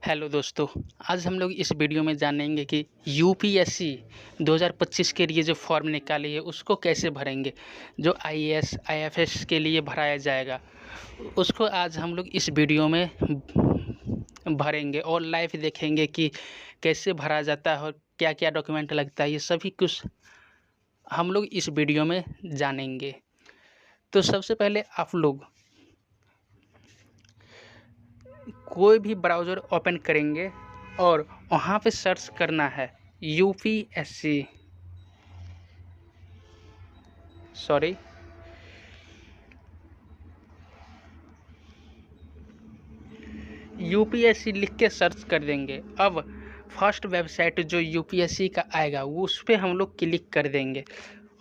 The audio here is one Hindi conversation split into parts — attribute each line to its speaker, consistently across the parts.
Speaker 1: हेलो दोस्तों। आज हम लोग इस वीडियो में जानेंगे कि यूपीएससी 2025 के लिए जो फॉर्म निकाली है उसको कैसे भरेंगे। जो आईएएस आईएफएस के लिए भराया जाएगा उसको आज हम लोग इस वीडियो में भरेंगे और लाइव देखेंगे कि कैसे भरा जाता है और क्या क्या डॉक्यूमेंट लगता है। ये सभी कुछ हम लोग इस वीडियो में जानेंगे। तो सबसे पहले आप लोग कोई भी ब्राउज़र ओपन करेंगे और वहाँ पे सर्च करना है यूपीएससी यूपीएससी लिख के सर्च कर देंगे। अब फर्स्ट वेबसाइट जो यूपीएससी का आएगा वो उस पर हम लोग क्लिक कर देंगे,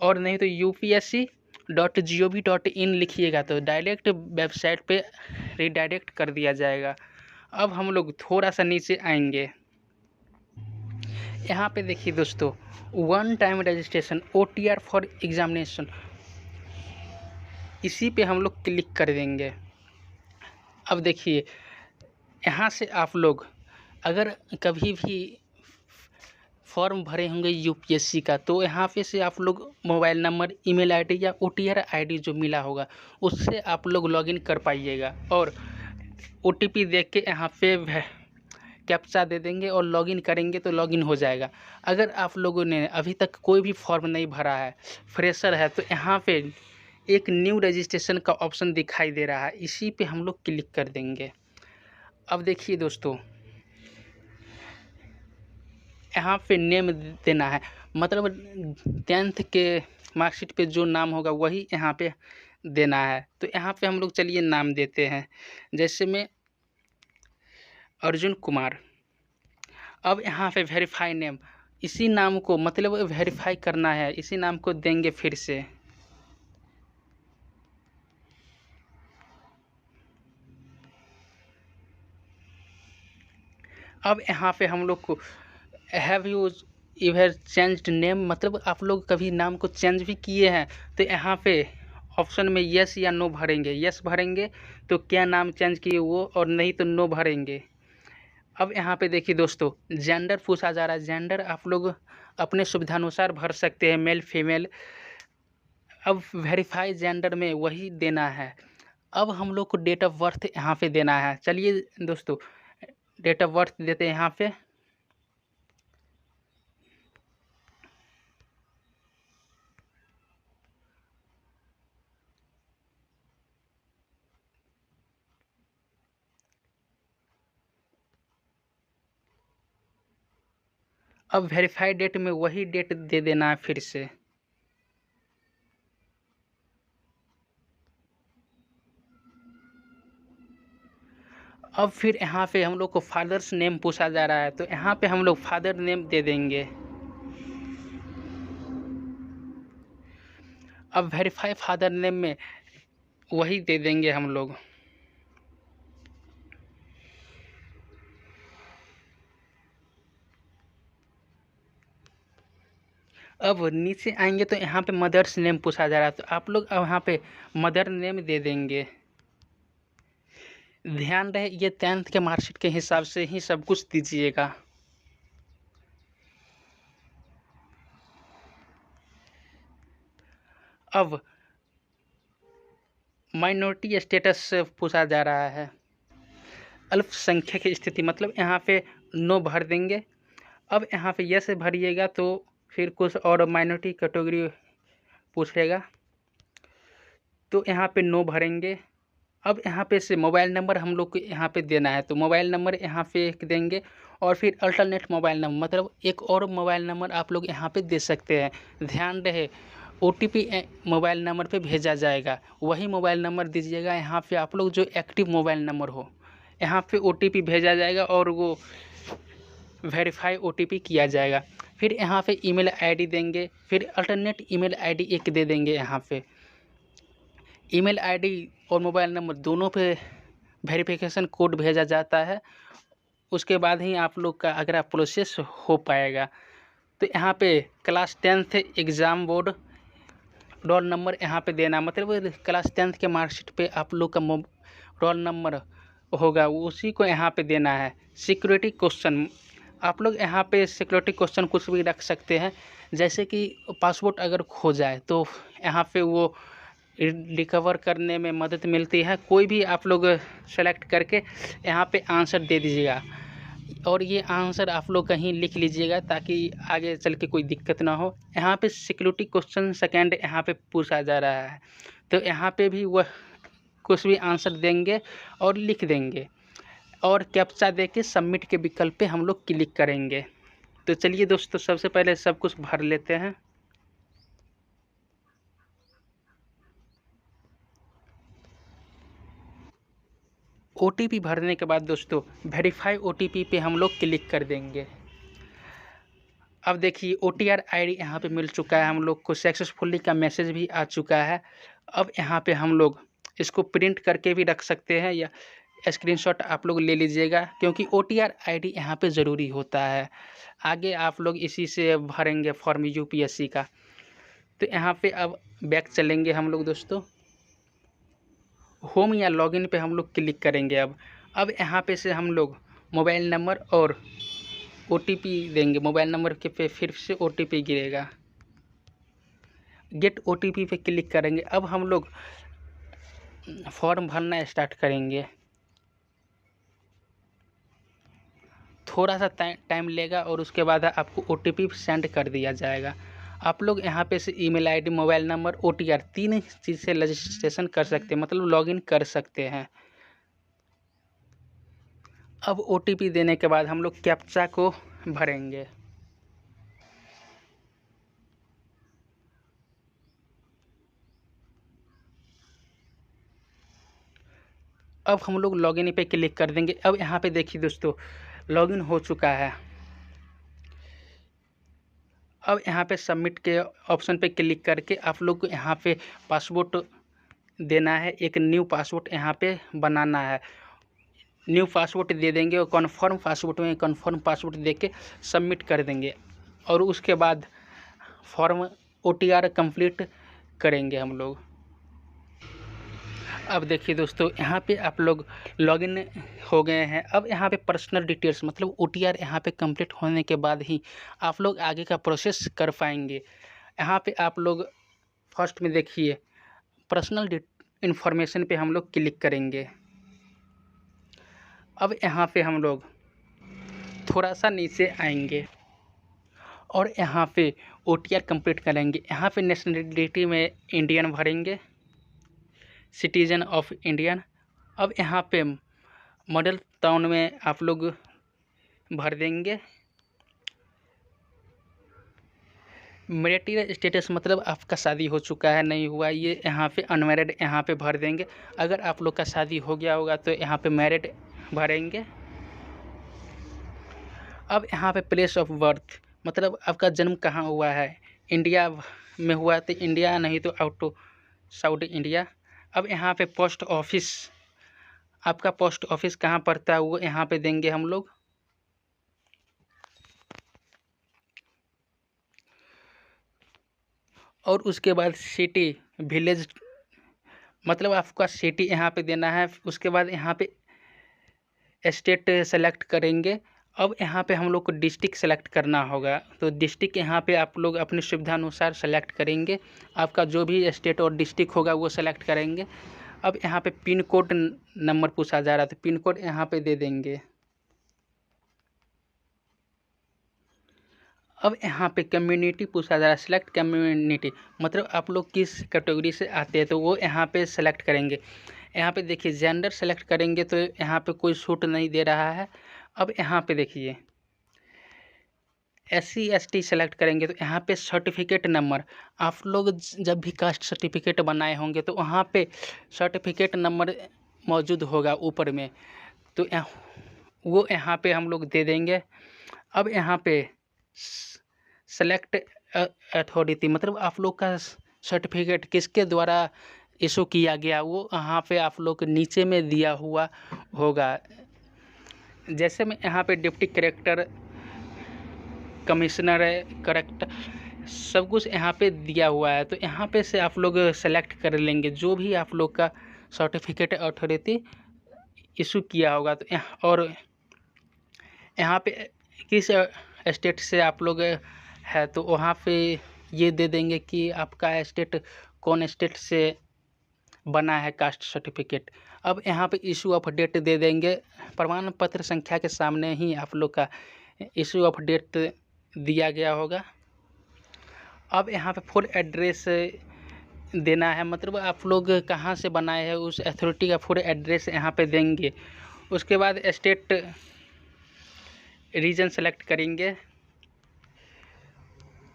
Speaker 1: और नहीं तो upsc.gov.in लिखिएगा तो डायरेक्ट वेबसाइट पे रिडायरेक्ट कर दिया जाएगा। अब हम लोग थोड़ा सा नीचे आएंगे। यहाँ पे देखिए दोस्तों, one time registration OTR for examination, इसी पे हम लोग क्लिक कर देंगे। अब देखिए यहाँ से आप लोग अगर कभी भी फॉर्म भरे होंगे यूपीएससी का तो यहाँ पे से आप लोग मोबाइल नंबर, ईमेल आईडी या OTR आईडी जो मिला होगा उससे आप लोग लॉगिन कर पाइएगा और OTP देख के यहाँ पे कैप्चा दे देंगे और लॉगिन करेंगे तो लॉगिन हो जाएगा। अगर आप लोगों ने अभी तक कोई भी फॉर्म नहीं भरा है, फ्रेशर है, तो यहाँ पे एक न्यू रजिस्ट्रेशन का ऑप्शन दिखाई दे रहा है, इसी पे हम लोग क्लिक कर देंगे। अब देखिए दोस्तों, यहाँ पे नेम देना है, मतलब 10th के मार्कशीट पे जो नाम होगा वही यहाँ पे देना है। तो यहाँ पे हम लोग चलिए नाम देते हैं, जैसे मैं अर्जुन कुमार। अब यहाँ पे वेरीफाई नेम, इसी नाम को मतलब वेरीफाई करना है, इसी नाम को देंगे फिर से। अब यहाँ पे हम लोग को हैव यू इवर चेंज्ड नेम, मतलब आप लोग कभी नाम को चेंज भी किए हैं तो यहाँ पे ऑप्शन में यस या नो भरेंगे। यस भरेंगे तो क्या नाम चेंज किए वो, और नहीं तो नो भरेंगे। अब यहाँ पे देखिए दोस्तों, जेंडर पूछा जा रहा है। जेंडर आप लोग अपने सुविधानुसार भर सकते हैं, मेल फीमेल। अब वेरीफाई जेंडर में वही देना है। अब हम लोग को डेट ऑफ बर्थ यहाँ पे देना है। चलिए दोस्तों, डेट ऑफ बर्थ देते हैं यहाँ पे। अब वेरीफाई डेट में वही डेट दे देना है फिर से। अब फिर यहाँ पे हम लोग को फादर्स नेम पूछा जा रहा है, तो यहाँ पे हम लोग फादर नेम दे देंगे। अब वेरीफाई फादर नेम में वही दे देंगे हम लोग। अब नीचे आएंगे तो यहाँ पे मदर्स नेम पूछा जा रहा है, तो आप लोग अब यहाँ पे मदर नेम दे देंगे। ध्यान रहे ये 10th के मार्कशीट के हिसाब से ही सब कुछ दीजिएगा। अब माइनॉरिटी स्टेटस पूछा जा रहा है, अल्पसंख्यक की स्थिति, मतलब यहाँ पे नो भर देंगे। अब यहाँ पे यस भरिएगा तो फिर कुछ और माइनॉरिटी कैटेगरी पूछेगा, तो यहाँ पे नो भरेंगे। अब यहाँ पे से मोबाइल नंबर हम लोग को यहाँ पे देना है, तो मोबाइल नंबर यहाँ पे एक देंगे और फिर अल्टरनेट मोबाइल नंबर, मतलब एक और मोबाइल नंबर आप लोग यहाँ पे दे सकते हैं। ध्यान रहे OTP मोबाइल नंबर पे भेजा जाएगा, वही मोबाइल नंबर दीजिएगा। यहाँ पे आप लोग जो एक्टिव मोबाइल नंबर हो, यहाँ पे OTP भेजा जाएगा और वो वेरीफाई OTP किया जाएगा। फिर यहाँ पे ईमेल आईडी देंगे, फिर अल्टरनेट ईमेल आईडी एक दे देंगे। यहाँ पे ईमेल आईडी और मोबाइल नंबर दोनों पे वेरिफिकेशन कोड भेजा जाता है, उसके बाद ही आप लोग का अगला प्रोसेस हो पाएगा। तो यहाँ पे class 10th exam board roll number यहाँ पे देना, मतलब क्लास 10th के मार्कशीट पे आप लोग का रोल नंबर होगा उसी को यहाँ पे देना है। सिक्योरिटी क्वेश्चन, आप लोग यहाँ पे सिक्योरिटी क्वेश्चन कुछ भी रख सकते हैं, जैसे कि पासपोर्ट अगर खो जाए तो यहाँ पे वो रिकवर करने में मदद मिलती है। कोई भी आप लोग सेलेक्ट करके यहाँ पे आंसर दे दीजिएगा, और ये आंसर आप लोग कहीं लिख लीजिएगा ताकि आगे चल के कोई दिक्कत ना हो। यहाँ पे सिक्योरिटी क्वेश्चन सेकेंड यहाँ पे पूछा जा रहा है, तो यहाँ पे भी वह कुछ भी आंसर देंगे और लिख देंगे, और कैप्चा दे के सबमिट के विकल्प पे हम लोग क्लिक करेंगे। तो चलिए दोस्तों, सबसे पहले सब कुछ भर लेते हैं। OTP भरने के बाद दोस्तों वेरीफाई OTP पे हम लोग क्लिक कर देंगे। अब देखिए OTR ID यहाँ पे मिल चुका है, हम लोग को सक्सेसफुली का मैसेज भी आ चुका है। अब यहाँ पे हम लोग इसको प्रिंट करके भी रख सकते हैं या स्क्रीनशॉट आप लोग ले लीजिएगा, क्योंकि OTR ID यहाँ पे ज़रूरी होता है। आगे आप लोग इसी से भरेंगे फॉर्म UPSC का। तो यहाँ पे अब बैक चलेंगे हम लोग दोस्तों, होम या लॉगिन पे हम लोग क्लिक करेंगे। अब यहाँ पे से हम लोग मोबाइल नंबर और OTP देंगे। मोबाइल नंबर के पे फिर से OTP गिरेगा, गेट OTP पे क्लिक करेंगे। अब हम लोग फॉर्म भरना स्टार्ट करेंगे। थोड़ा सा टाइम लेगा और उसके बाद आपको OTP सेंड कर दिया जाएगा। आप लोग यहाँ पे से email ID, mobile number, OTR 3 चीज़ से रजिस्ट्रेशन कर सकते हैं, मतलब लॉगिन कर सकते हैं। अब OTP देने के बाद हम लोग कैप्चा को भरेंगे। अब हम लोग लॉगिन पे क्लिक कर देंगे। अब यहाँ पे देखिए दोस्तों, लॉगिन हो चुका है। अब यहाँ पे सबमिट के ऑप्शन पे क्लिक करके आप लोग को यहाँ पे पासवर्ड देना है, एक न्यू पासवर्ड यहाँ पे बनाना है। न्यू पासवर्ड दे देंगे और कन्फर्म पासवर्ड में कन्फर्म पासवर्ड दे के सबमिट कर देंगे, और उसके बाद फॉर्म OTR कंप्लीट करेंगे हम लोग। अब देखिए दोस्तों, यहाँ पे आप लोग लॉगिन हो गए हैं। अब यहाँ पे पर्सनल डिटेल्स मतलब OTR यहाँ पे कंप्लीट होने के बाद ही आप लोग आगे का प्रोसेस कर पाएंगे। यहाँ पे आप लोग फर्स्ट में देखिए पर्सनल इन्फॉर्मेशन पे हम लोग क्लिक करेंगे। अब यहाँ पे हम लोग थोड़ा सा नीचे आएंगे और यहाँ पे OTR कंप्लीट करेंगे। यहाँ पे नेशनलिटी में इंडियन भरेंगे, सिटीजन ऑफ इंडियन। अब यहाँ पे मॉडल टाउन में आप लोग भर देंगे। मैरिटल स्टेटस मतलब आपका शादी हो चुका है नहीं हुआ, ये यहाँ पे अनमैरिड यहाँ पे भर देंगे। अगर आप लोग का शादी हो गया होगा तो यहाँ पे मैरिड भरेंगे। अब यहाँ पे प्लेस ऑफ बर्थ मतलब आपका जन्म कहाँ हुआ है, इंडिया में हुआ तो इंडिया, नहीं तो आउट साउथ इंडिया। अब यहाँ पे पोस्ट ऑफिस, आपका पोस्ट ऑफिस कहाँ पड़ता है वो यहाँ पे देंगे हम लोग। और उसके बाद सिटी विलेज मतलब आपका सिटी यहाँ पे देना है। उसके बाद यहाँ पे स्टेट सेलेक्ट करेंगे। अब यहाँ पे हम लोग को डिस्ट्रिक्ट सेलेक्ट करना होगा, तो डिस्ट्रिक्ट यहाँ पे आप लोग अपनी सुविधा अनुसार सेलेक्ट करेंगे। आपका जो भी स्टेट और डिस्ट्रिक्ट होगा वो सेलेक्ट करेंगे। अब यहाँ पे पिन कोड नंबर पूछा जा रहा है, तो पिन कोड यहाँ पे दे देंगे। अब यहाँ पे कम्युनिटी पूछा जा रहा है, सिलेक्ट कम्युनिटी मतलब आप लोग किस कैटेगरी से आते हैं, तो वो यहाँ पे सेलेक्ट करेंगे। यहाँ पे देखिए जेंडर सेलेक्ट करेंगे तो यहाँ पे कोई छूट नहीं दे रहा है। अब यहाँ पे देखिए SC ST सेलेक्ट करेंगे तो यहाँ पे सर्टिफिकेट नंबर, आप लोग जब भी कास्ट सर्टिफिकेट बनाए होंगे तो वहाँ पे सर्टिफिकेट नंबर मौजूद होगा ऊपर में, तो वो यहाँ पे हम लोग दे देंगे। अब यहाँ पे सेलेक्ट अथॉरिटी मतलब आप लोग का सर्टिफिकेट किसके द्वारा इशू किया गया वो यहाँ पे आप लोग नीचे में दिया हुआ होगा। जैसे मैं यहाँ पे डिप्टी कलेक्टर, कमिश्नर, कलेक्टर सब कुछ यहाँ पे दिया हुआ है, तो यहाँ पे से आप लोग सेलेक्ट कर लेंगे जो भी आप लोग का सर्टिफिकेट अथॉरिटी इशू किया होगा। तो और यहाँ पे किस स्टेट से आप लोग है तो वहाँ पे ये दे देंगे कि आपका स्टेट कौन स्टेट से बना है कास्ट सर्टिफिकेट। अब यहाँ पे इशू ऑफ डेट दे देंगे। प्रमाण पत्र संख्या के सामने ही आप लोग का इशू ऑफ डेट दिया गया होगा। अब यहाँ पे फुल एड्रेस देना है, मतलब आप लोग कहाँ से बनाए हैं उस अथॉरिटी का फुल एड्रेस यहाँ पे देंगे। उसके बाद स्टेट रीजन सेलेक्ट करेंगे।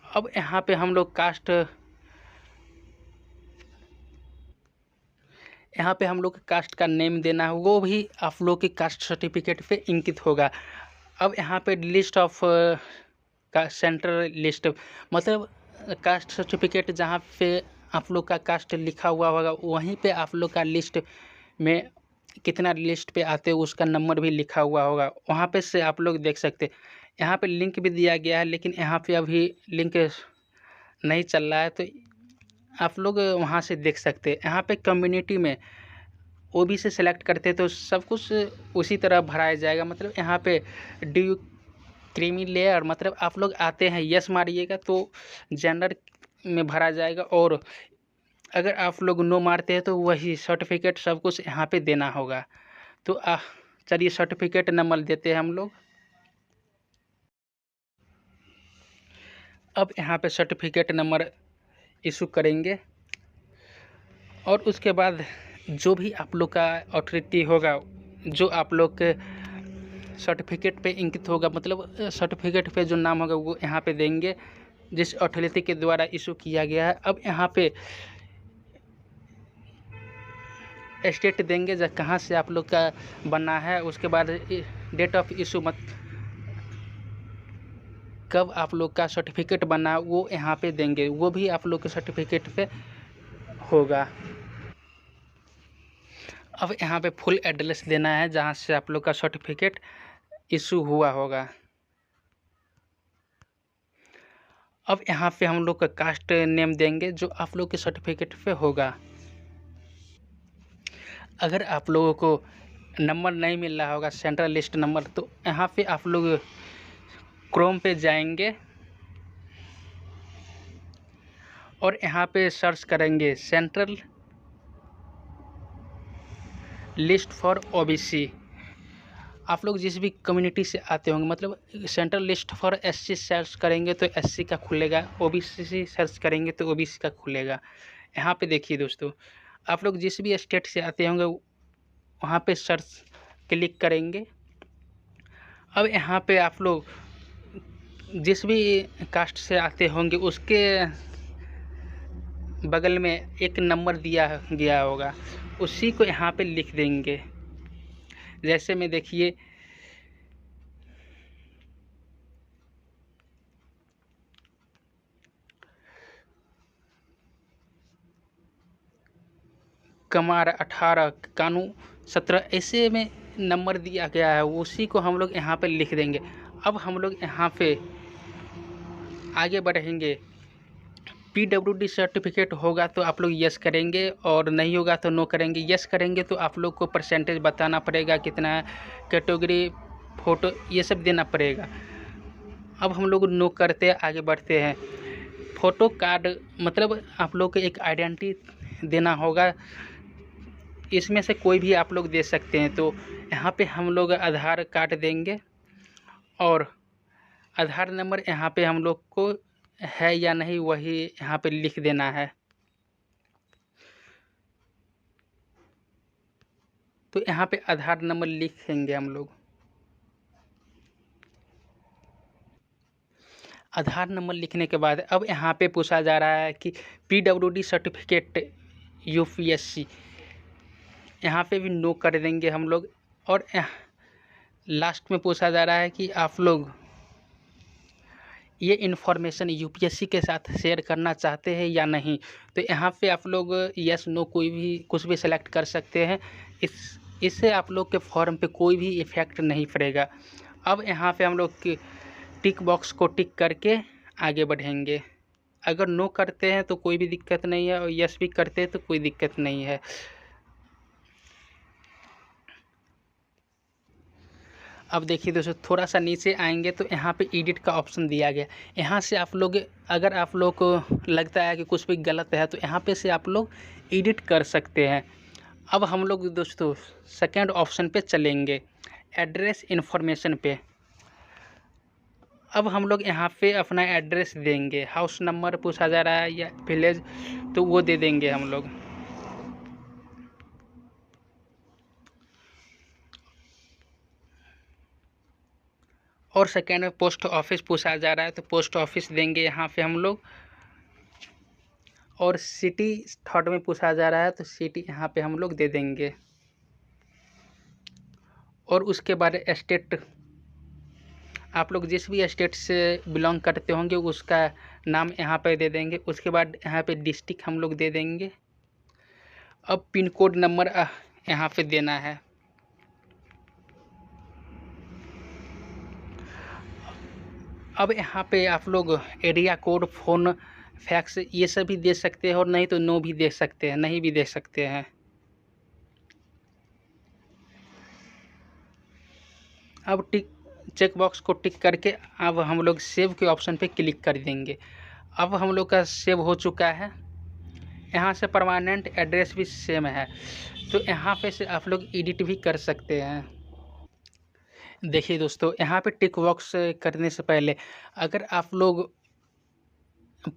Speaker 1: अब यहाँ पे हम लोग कास्ट, यहाँ पे हम लोग कास्ट का नेम देना है, वो भी आप लोग के कास्ट सर्टिफिकेट पे अंकित होगा। अब यहाँ पे लिस्ट ऑफ का सेंट्रल लिस्ट, मतलब कास्ट सर्टिफिकेट जहाँ पे आप लोग का कास्ट लिखा हुआ होगा वहीं पे आप लोग का लिस्ट में कितना लिस्ट पे आते हो उसका नंबर भी लिखा हुआ होगा, वहाँ पे से आप लोग देख सकते। यहाँ पे लिंक भी दिया गया है, लेकिन यहाँ पे अभी लिंक नहीं चल रहा है, तो आप लोग वहाँ से देख सकते हैं। यहाँ पे कम्युनिटी में ओबीसी सेलेक्ट करते तो सब कुछ उसी तरह भराया जाएगा। मतलब यहाँ पे ड्यू क्रीमी लेयर, मतलब आप लोग आते हैं यस मारिएगा तो जेंडर में भरा जाएगा, और अगर आप लोग नो मारते हैं तो वही सर्टिफिकेट सब कुछ यहाँ पे देना होगा। तो चलिए सर्टिफिकेट नंबर देते हैं हम लोग। अब यहाँ पे सर्टिफिकेट नंबर इशू करेंगे, और उसके बाद जो भी आप लोग का अथॉरिटी होगा, जो आप लोग के सर्टिफिकेट पे अंकित होगा, मतलब सर्टिफिकेट पे जो नाम होगा वो यहाँ पे देंगे जिस अथॉरिटी के द्वारा इशू किया गया है। अब यहाँ पे स्टेट देंगे जब कहाँ से आप लोग का बना है, उसके बाद डेट ऑफ इशू, मत कब आप लोग का सर्टिफिकेट बना वो यहाँ पे देंगे, वो भी आप लोग के सर्टिफिकेट पे होगा। अब यहाँ पे फुल एड्रेस देना है जहाँ से आप लोग का सर्टिफिकेट इशू हुआ होगा। अब यहाँ पे हम लोग का कास्ट नेम देंगे जो आप लोग के सर्टिफिकेट पे होगा। अगर आप लोगों को नंबर नहीं मिल रहा होगा सेंट्रल लिस्ट नंबर, तो यहाँ पे आप लोग क्रोम पे जाएंगे और यहाँ पे सर्च करेंगे सेंट्रल लिस्ट फॉर ओबीसी। आप लोग जिस भी कम्युनिटी से आते होंगे, मतलब central list for SC search करेंगे तो एससी का खुलेगा, ओबीसी सर्च करेंगे तो ओबीसी का खुलेगा। यहाँ पे देखिए दोस्तों, आप लोग जिस भी स्टेट से आते होंगे वहाँ पे सर्च क्लिक करेंगे। अब यहाँ पे आप लोग जिस भी कास्ट से आते होंगे उसके बगल में एक नंबर दिया गया होगा, उसी को यहाँ पे लिख देंगे। जैसे में देखिए कमार 18 कानू 17 ऐसे में नंबर दिया गया है, उसी को हम लोग यहाँ पे लिख देंगे। अब हम लोग यहाँ पे आगे बढ़ेंगे। पीडब्ल्यूडी सर्टिफिकेट होगा तो आप लोग यस करेंगे, और नहीं होगा तो नो करेंगे। यस करेंगे तो आप लोग को परसेंटेज बताना पड़ेगा कितना है, कैटेगरी, फ़ोटो, ये सब देना पड़ेगा। अब हम लोग नो करते आगे बढ़ते हैं। फ़ोटो कार्ड, मतलब आप लोग को एक आइडेंटिटी देना होगा, इसमें से कोई भी आप लोग दे सकते हैं। तो यहाँ पे हम लोग आधार कार्ड देंगे, और आधार नंबर यहाँ पे हम लोग को है या नहीं वही यहाँ पे लिख देना है। तो यहाँ पे आधार नंबर लिखेंगे हम लोग। आधार नंबर लिखने के बाद अब यहाँ पे पूछा जा रहा है कि पीडब्ल्यूडी सर्टिफिकेट यूपीएससी, यहाँ पे भी नो कर देंगे हम लोग। और लास्ट में पूछा जा रहा है कि आप लोग ये इन्फॉर्मेशन यूपीएससी के साथ शेयर करना चाहते हैं या नहीं। तो यहाँ पे आप लोग यस नो कोई भी कुछ भी सेलेक्ट कर सकते हैं। इससे आप लोग के फॉर्म पे कोई भी इफ़ेक्ट नहीं पड़ेगा। अब यहाँ पे हम लोग टिक बॉक्स को टिक करके आगे बढ़ेंगे। अगर नो करते हैं तो कोई भी दिक्कत नहीं है, और यस भी करते हैं तो कोई दिक्कत नहीं है। अब देखिए दोस्तों, थोड़ा सा नीचे आएंगे तो यहाँ पे एडिट का ऑप्शन दिया गया। यहाँ से आप लोग, अगर आप लोग को लगता है कि कुछ भी गलत है तो यहाँ पे से आप लोग एडिट कर सकते हैं। अब हम लोग दोस्तों सेकंड ऑप्शन पे चलेंगे, एड्रेस इन्फॉर्मेशन पे। अब हम लोग यहाँ पे अपना एड्रेस देंगे, हाउस नंबर पूछा जा रहा है या विलेज, तो वो दे देंगे हम लोग। और सेकेंड में पोस्ट ऑफिस पूछा जा रहा है तो पोस्ट ऑफिस देंगे यहाँ पे हम लोग। और सिटी थर्ड में पूछा जा रहा है तो सिटी यहाँ पे हम लोग दे देंगे। और उसके बाद स्टेट, आप लोग जिस भी स्टेट से बिलोंग करते होंगे उसका नाम यहाँ पे दे देंगे। उसके बाद यहाँ पे डिस्ट्रिक्ट हम लोग दे देंगे। अब पिन कोड नंबर यहाँ पे देना है। अब यहाँ पे आप लोग एरिया कोड, फ़ोन, फैक्स ये सब भी दे सकते हैं और नहीं तो नो भी दे सकते हैं, नहीं भी दे सकते हैं। अब टिक चेक बॉक्स को टिक करके अब हम लोग सेव के ऑप्शन पे क्लिक कर देंगे। अब हम लोग का सेव हो चुका है। यहाँ से परमानेंट एड्रेस भी सेम है, तो यहाँ पे से आप लोग एडिट भी कर सकते हैं। देखिए दोस्तों, यहाँ पे टिक बॉक्स करने से पहले अगर आप लोग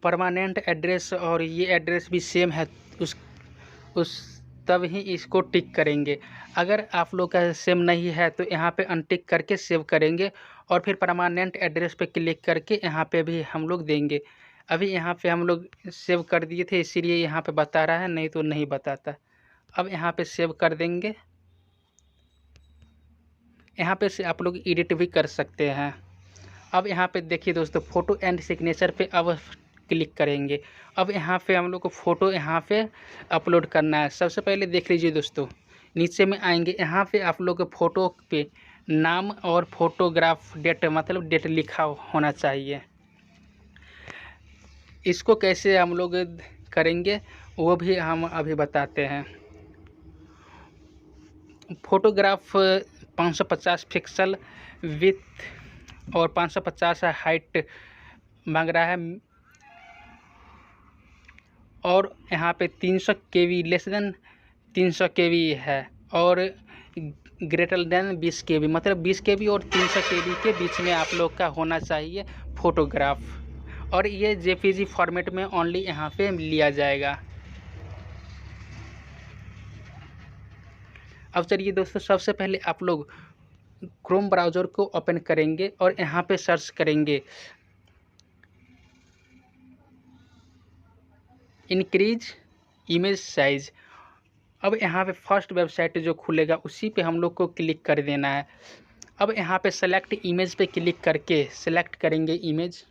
Speaker 1: परमानेंट एड्रेस और ये एड्रेस भी सेम है उस तब ही इसको टिक करेंगे। अगर आप लोग का सेम नहीं है तो यहाँ पे अनटिक करके सेव करेंगे और फिर परमानेंट एड्रेस पे क्लिक करके यहाँ पे भी हम लोग देंगे। अभी यहाँ पे हम लोग सेव कर दिए थे इसीलिए यहाँ पे बता रहा है, नहीं तो नहीं बताता। अब यहाँ पे सेव कर देंगे। यहाँ पे से आप लोग एडिट भी कर सकते हैं। अब यहाँ पे देखिए दोस्तों, फ़ोटो एंड सिग्नेचर पे अब क्लिक करेंगे। अब यहाँ पे हम लोग को फ़ोटो यहाँ पे अपलोड करना है। सबसे पहले देख लीजिए दोस्तों, नीचे में आएंगे, यहाँ पे आप लोग के फ़ोटो पे नाम और फोटोग्राफ डेट, मतलब डेट लिखा होना चाहिए। इसको कैसे हम लोग करेंगे वो भी हम अभी बताते हैं। फोटोग्राफ 550 पिक्सल विथ और 550 हाइट मांग रहा है। और यहाँ पे 300 KB लेस देन 300 KB है और ग्रेटर देन 20 KB, मतलब 20 KB और 300 KB के बीच में आप लोग का होना चाहिए फ़ोटोग्राफ। और ये JPG फॉर्मेट में ओनली यहाँ पे लिया जाएगा। अब चलिए दोस्तों, सबसे पहले आप लोग क्रोम ब्राउज़र को ओपन करेंगे और यहाँ पे सर्च करेंगे इंक्रीज इमेज साइज़। अब यहाँ पे फर्स्ट वेबसाइट जो खुलेगा उसी पे हम लोग को क्लिक कर देना है। अब यहाँ पे सेलेक्ट इमेज पे क्लिक करके सेलेक्ट करेंगे इमेज।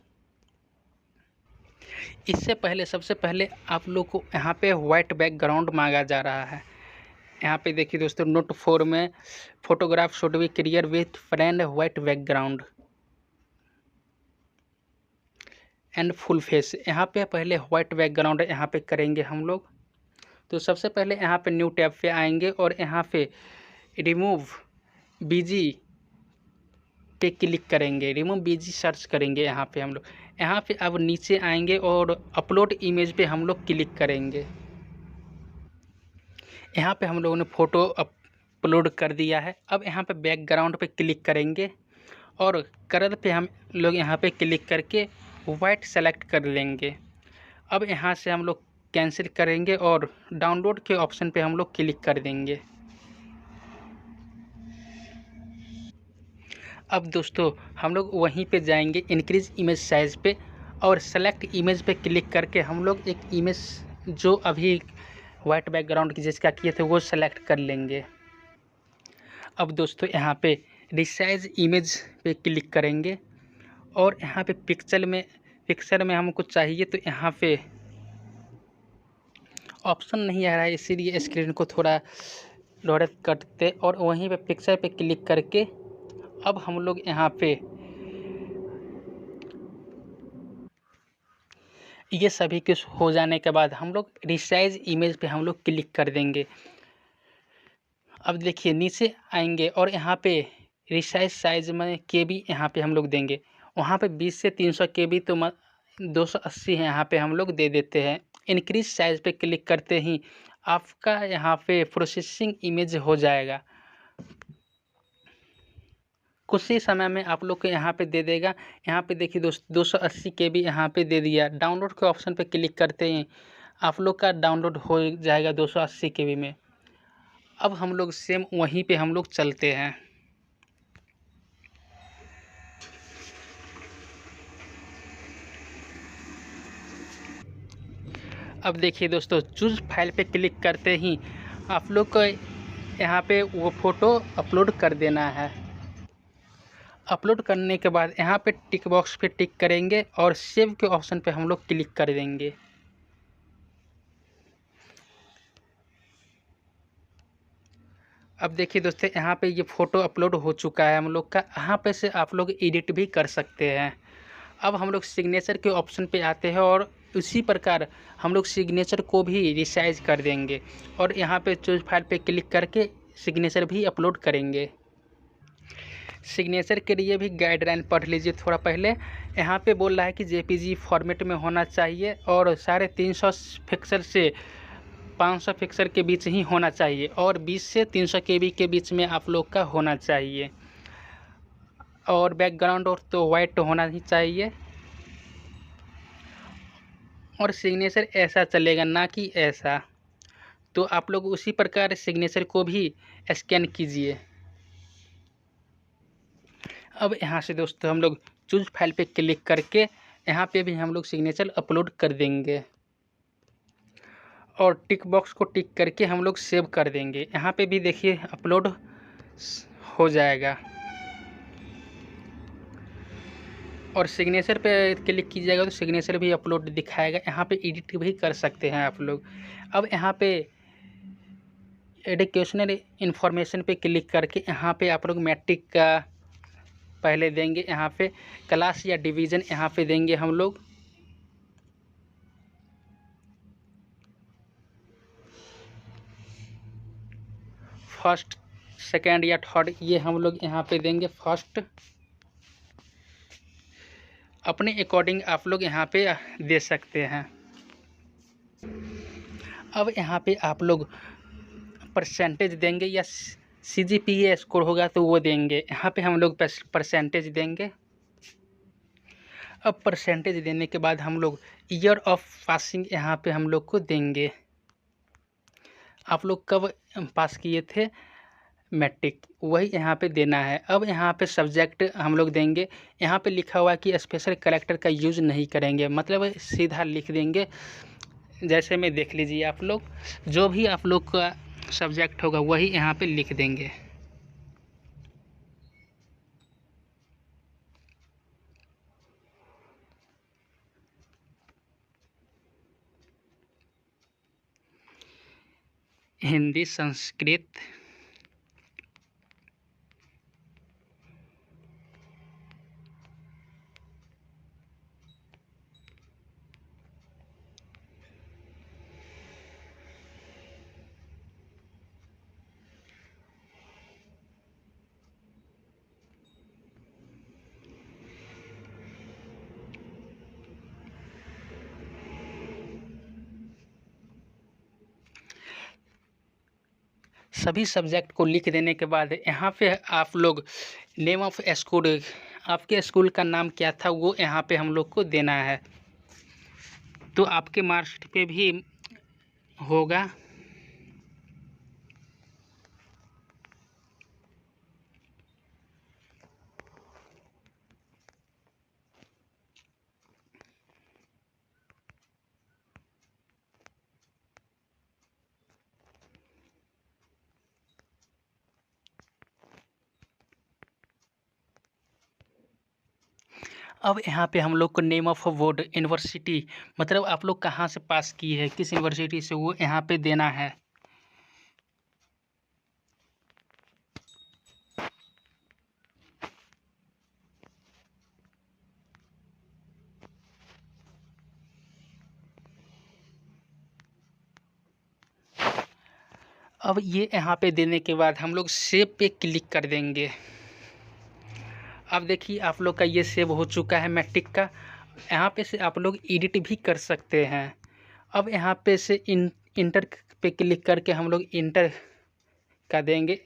Speaker 1: इससे पहले सबसे पहले आप लोग को यहाँ पे वाइट बैकग्राउंड मांगा जा रहा है। यहाँ पे देखिए दोस्तों, नोट 4 में photograph should be clear with friend white background and full face. यहाँ पे पहले वाइट बैकग्राउंड यहाँ पे करेंगे हम लोग। तो सबसे पहले यहाँ पे न्यू टैब पे आएंगे और यहाँ पे रिमूव बीजी पे क्लिक करेंगे। रिमूव बीजी सर्च करेंगे यहाँ पे हम लोग। यहाँ पे अब नीचे आएंगे और अपलोड इमेज पे हम लोग क्लिक करेंगे। यहाँ पे हम लोगों ने फ़ोटो अपलोड कर दिया है। अब यहाँ पे बैकग्राउंड पे क्लिक करेंगे और कलर पे हम लोग यहाँ पे क्लिक करके वाइट सेलेक्ट कर लेंगे। अब यहाँ से हम लोग कैंसिल करेंगे और डाउनलोड के ऑप्शन पे हम लोग क्लिक कर देंगे। अब दोस्तों हम लोग वहीं पे जाएंगे इंक्रीज इमेज साइज़ पे और सेलेक्ट इमेज पे क्लिक करके हम लोग एक इमेज जो अभी वाइट बैकग्राउंड की जिसका किए थे वो सेलेक्ट कर लेंगे। अब दोस्तों यहाँ पे रिसाइज इमेज पे क्लिक करेंगे और यहाँ पे पिक्चर में हमको चाहिए तो यहाँ पे ऑप्शन नहीं आ रहा है, इसीलिए स्क्रीन को थोड़ा लोड करते और वहीं पे पिक्चर पे क्लिक करके अब हम लोग यहाँ पे ये सभी कुछ हो जाने के बाद हम लोग रिसाइज इमेज पे हम लोग क्लिक कर देंगे। अब देखिए नीचे आएंगे और यहाँ पे रिसाइज साइज में केबी यहाँ पे हम लोग देंगे। वहाँ पे 20 से 300 केबी तो 280 है, यहाँ पे हम लोग दे देते हैं। इंक्रीज साइज पे क्लिक करते ही आपका यहाँ पे प्रोसेसिंग इमेज हो जाएगा। कुछ ही समय में आप लोग को यहाँ पे दे देगा। यहाँ पे देखिए दोस्त 280 केबी यहाँ पे दे दिया। डाउनलोड के ऑप्शन पे क्लिक करते ही आप लोग का डाउनलोड हो जाएगा 280 केबी में। अब हम लोग सेम वहीं पे हम लोग चलते हैं। अब देखिए दोस्तों, चूज फाइल पे क्लिक करते ही आप लोग को यहाँ पे वो फ़ोटो अपलोड कर देना है। अपलोड करने के बाद यहाँ पे टिक बॉक्स पे टिक करेंगे और सेव के ऑप्शन पे हम लोग क्लिक कर देंगे। अब देखिए दोस्तों, यहाँ पे ये फ़ोटो अपलोड हो चुका है हम लोग का। यहाँ पे से आप लोग एडिट भी कर सकते हैं। अब हम लोग सिग्नेचर के ऑप्शन पे आते हैं और उसी प्रकार हम लोग सिग्नेचर को भी रिसाइज कर देंगे और यहाँ पे चूज फाइल पे क्लिक करके सिग्नेचर भी अपलोड करेंगे। सिग्नेचर के लिए भी गाइडलाइन पढ़ लीजिए थोड़ा पहले। यहाँ पे बोल रहा है कि जेपीजी फॉर्मेट में होना चाहिए और 350 पिक्सल से 500 पिक्सल के बीच ही होना चाहिए और 20 से 300 केबी के बीच में आप लोग का होना चाहिए और बैकग्राउंड और तो वाइट होना ही चाहिए और सिग्नेचर ऐसा चलेगा ना कि ऐसा। तो आप लोग उसी प्रकार सिग्नेचर को भी स्कैन कीजिए। अब यहाँ से दोस्तों हम लोग चूज फाइल पे क्लिक करके यहाँ पे भी हम लोग सिग्नेचर अपलोड कर देंगे और टिक बॉक्स को टिक करके हम लोग सेव कर देंगे। यहाँ पे भी देखिए अपलोड हो जाएगा और सिग्नेचर पे क्लिक कीजिएगा तो सिग्नेचर भी अपलोड दिखाएगा। यहाँ पे एडिट भी कर सकते हैं आप लोग। अब यहाँ पे एजुकेशनल इन्फॉर्मेशन पे क्लिक करके यहाँ पे आप लोग मैट्रिक का पहले देंगे, यहाँ पे क्लास या डिवीज़न यहाँ पे देंगे हम लोग। फर्स्ट, सेकेंड या थर्ड ये हम लोग यहाँ पे देंगे फर्स्ट। अपने अकॉर्डिंग आप लोग यहाँ पे दे सकते हैं। अब यहाँ पे आप लोग परसेंटेज देंगे या CGPA स्कोर होगा तो वो देंगे। यहाँ पे हम लोग परसेंटेज देंगे। अब परसेंटेज देने के बाद हम लोग ईयर ऑफ पासिंग यहाँ पे हम लोग को देंगे। आप लोग कब पास किए थे मैट्रिक, वही यहाँ पे देना है। अब यहाँ पे सब्जेक्ट हम लोग देंगे। यहाँ पे लिखा हुआ है कि स्पेशल कैरेक्टर का यूज़ नहीं करेंगे, मतलब सीधा लिख देंगे। जैसे में देख लीजिए आप लोग, जो भी आप लोग का सब्जेक्ट होगा वही यहाँ पे लिख देंगे। हिंदी, संस्कृत, सभी सब्जेक्ट को लिख देने के बाद यहाँ पे आप लोग नेम ऑफ स्कूल, आपके स्कूल का नाम क्या था वो यहाँ पे हम लोग को देना है, तो आपके मार्कशीट पे भी होगा। अब यहाँ पे हम लोग को नेम ऑफ बोर्ड, यूनिवर्सिटी, मतलब आप लोग कहाँ से पास किए हैं, किस यूनिवर्सिटी से, वो यहाँ पे देना है। अब ये यहाँ पे देने के बाद हम लोग सेव पे क्लिक कर देंगे। अब देखिए आप लोग का ये सेव हो चुका है मैट्रिक का। यहाँ पे से आप लोग एडिट भी कर सकते हैं। अब यहाँ पे से इंटर पे क्लिक करके हम लोग इंटर का देंगे।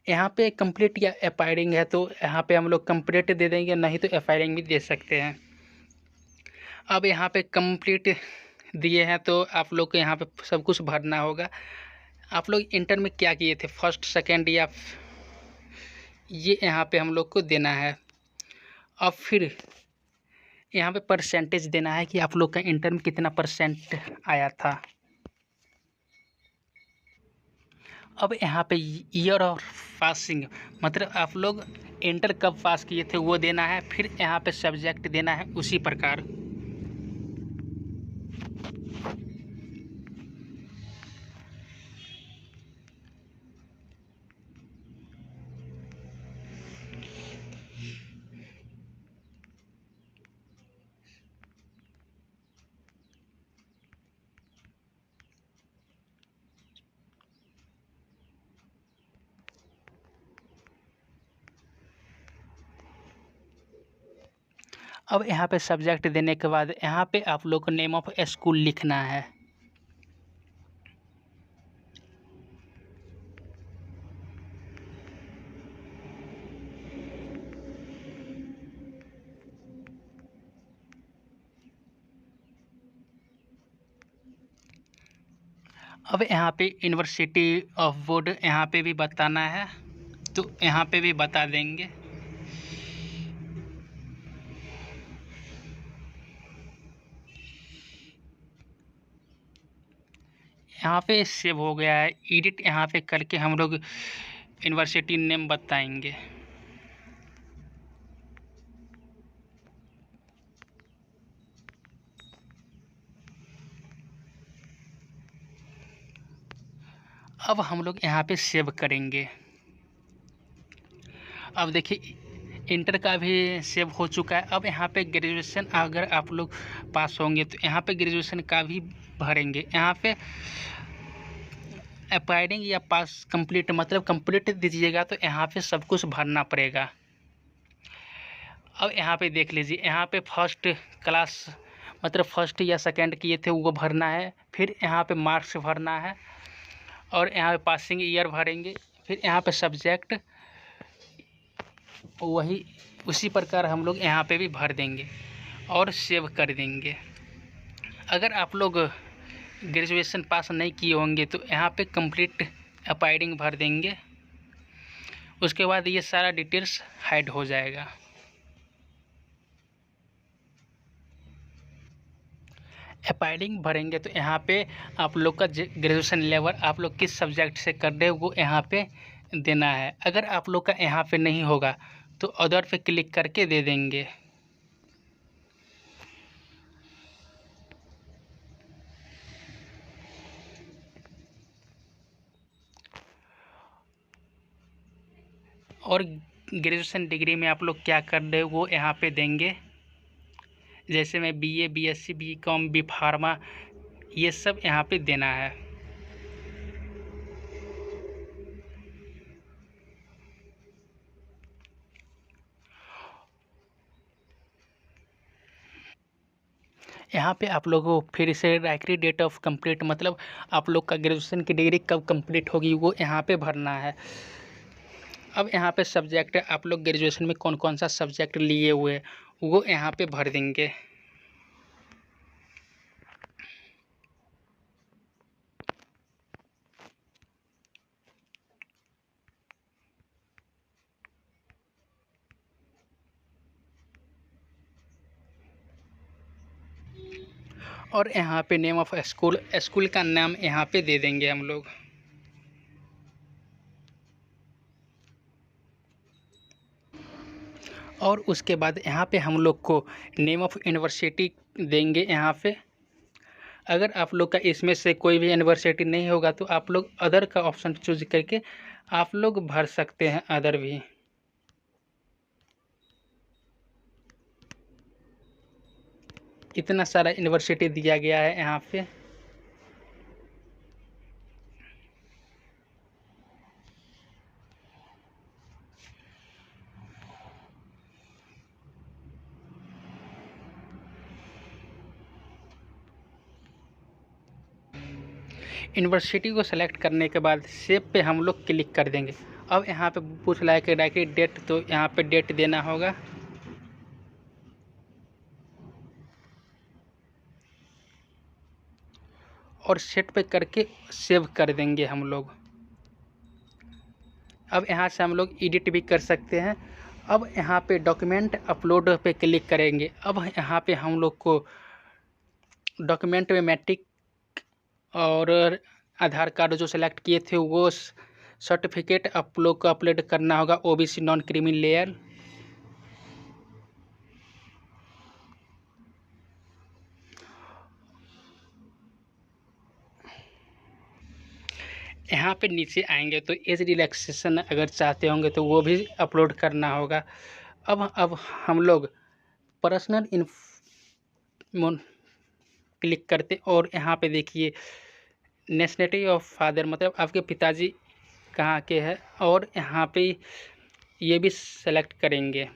Speaker 1: यहाँ पे कंप्लीट या एपायरिंग है तो यहाँ पे हम लोग कंप्लीट दे देंगे, नहीं तो एपायरिंग भी दे सकते हैं। अब यहाँ पे कंप्लीट दिए हैं तो आप लोग को यहाँ पे सब कुछ भरना होगा। आप लोग इंटर में क्या किए थे, फर्स्ट सेकेंड या ये यहाँ पे हम लोग को देना है। अब फिर यहाँ पे परसेंटेज देना है कि आप लोग का इंटर में कितना परसेंट आया था। अब यहाँ पे ईयर ऑफ पासिंग मतलब आप लोग इंटर कब पास किए थे वो देना है। फिर यहाँ पे सब्जेक्ट देना है उसी प्रकार। अब यहाँ पे सब्जेक्ट देने के बाद यहाँ पे आप लोग को नेम ऑफ स्कूल लिखना है। अब यहाँ पे यूनिवर्सिटी ऑफ बोर्ड यहाँ पे भी बताना है तो यहाँ पे भी बता देंगे। यहाँ पे सेव हो गया है। एडिट यहाँ पे करके हम लोग यूनिवर्सिटी नेम बताएंगे। अब हम लोग यहाँ पे सेव करेंगे। अब देखिए इंटर का भी सेव हो चुका है। अब यहाँ पे ग्रेजुएशन अगर आप लोग पास होंगे तो यहाँ पे ग्रेजुएशन का भी भरेंगे। यहाँ पे अपायरिंग या पास कंप्लीट मतलब कंप्लीट दीजिएगा तो यहाँ पे सब कुछ भरना पड़ेगा। अब यहाँ पे देख लीजिए, यहाँ पे फर्स्ट क्लास मतलब फर्स्ट या सेकंड किए थे वो भरना है। फिर यहाँ पे मार्क्स भरना है और यहाँ पे पासिंग ईयर भरेंगे। फिर यहाँ पे सब्जेक्ट वही उसी प्रकार हम लोग यहाँ पे भी भर देंगे और सेव कर देंगे। अगर आप लोग ग्रेजुएशन पास नहीं किए होंगे तो यहाँ पे कंप्लीट अपायरिंग भर देंगे। उसके बाद ये सारा डिटेल्स हाइड हो जाएगा। अपायरिंग भरेंगे तो यहाँ पे आप लोग का ग्रेजुएशन लेवल आप लोग किस सब्जेक्ट से कर रहे हो वो यहाँ पे देना है। अगर आप लोग का यहाँ पे नहीं होगा तो अदर पे क्लिक करके दे देंगे। और ग्रेजुएशन डिग्री में आप लोग क्या कर रहे हो वो यहाँ पे देंगे। जैसे मैं BA, BSc, BCom, B pharma ये सब यहाँ पे देना है। यहाँ पे आप लोगों को फिर से राइटरी डेट ऑफ कंप्लीट मतलब आप लोग का ग्रेजुएशन की डिग्री कब कंप्लीट होगी वो यहाँ पे भरना है। अब यहाँ पे सब्जेक्ट आप लोग ग्रेजुएशन में कौन कौन सा सब्जेक्ट लिए हुए वो यहाँ पे भर देंगे। और यहाँ पे नेम ऑफ स्कूल, स्कूल का नाम यहाँ पे दे देंगे हम लोग। और उसके बाद यहाँ पे हम लोग को नेम ऑफ यूनिवर्सिटी देंगे। यहाँ पे अगर आप लोग का इसमें से कोई भी यूनिवर्सिटी नहीं होगा तो आप लोग अदर का ऑप्शन चूज करके आप लोग भर सकते हैं अदर भी। इतना सारा यूनिवर्सिटी दिया गया है यहाँ पे। यूनिवर्सिटी को सेलेक्ट करने के बाद सेव पे हम लोग क्लिक कर देंगे। अब यहाँ पे पूछ रहा है कि डायरेक्ट डेट, तो यहाँ पे डेट देना होगा। और सेट पे करके सेव कर देंगे हम लोग। अब यहाँ से हम लोग एडिट भी कर सकते हैं। अब यहाँ पे डॉक्यूमेंट अपलोड पे क्लिक करेंगे। अब यहाँ पे हम लोग को डॉक्यूमेंट में मैट्रिक और आधार कार्ड जो सेलेक्ट किए थे वो सर्टिफिकेट आप लोग को अपलोड करना होगा, ओबीसी नॉन क्रीमी लेयर। यहाँ पे नीचे आएंगे तो एज रिलैक्सेशन अगर चाहते होंगे तो वो भी अपलोड करना होगा। अब हम लोग पर्सनल इन्फो क्लिक करते और यहाँ पे देखिए नेशनलिटी ऑफ फादर, मतलब आपके पिताजी कहाँ के हैं, और यहाँ पे ये भी सेलेक्ट करेंगे।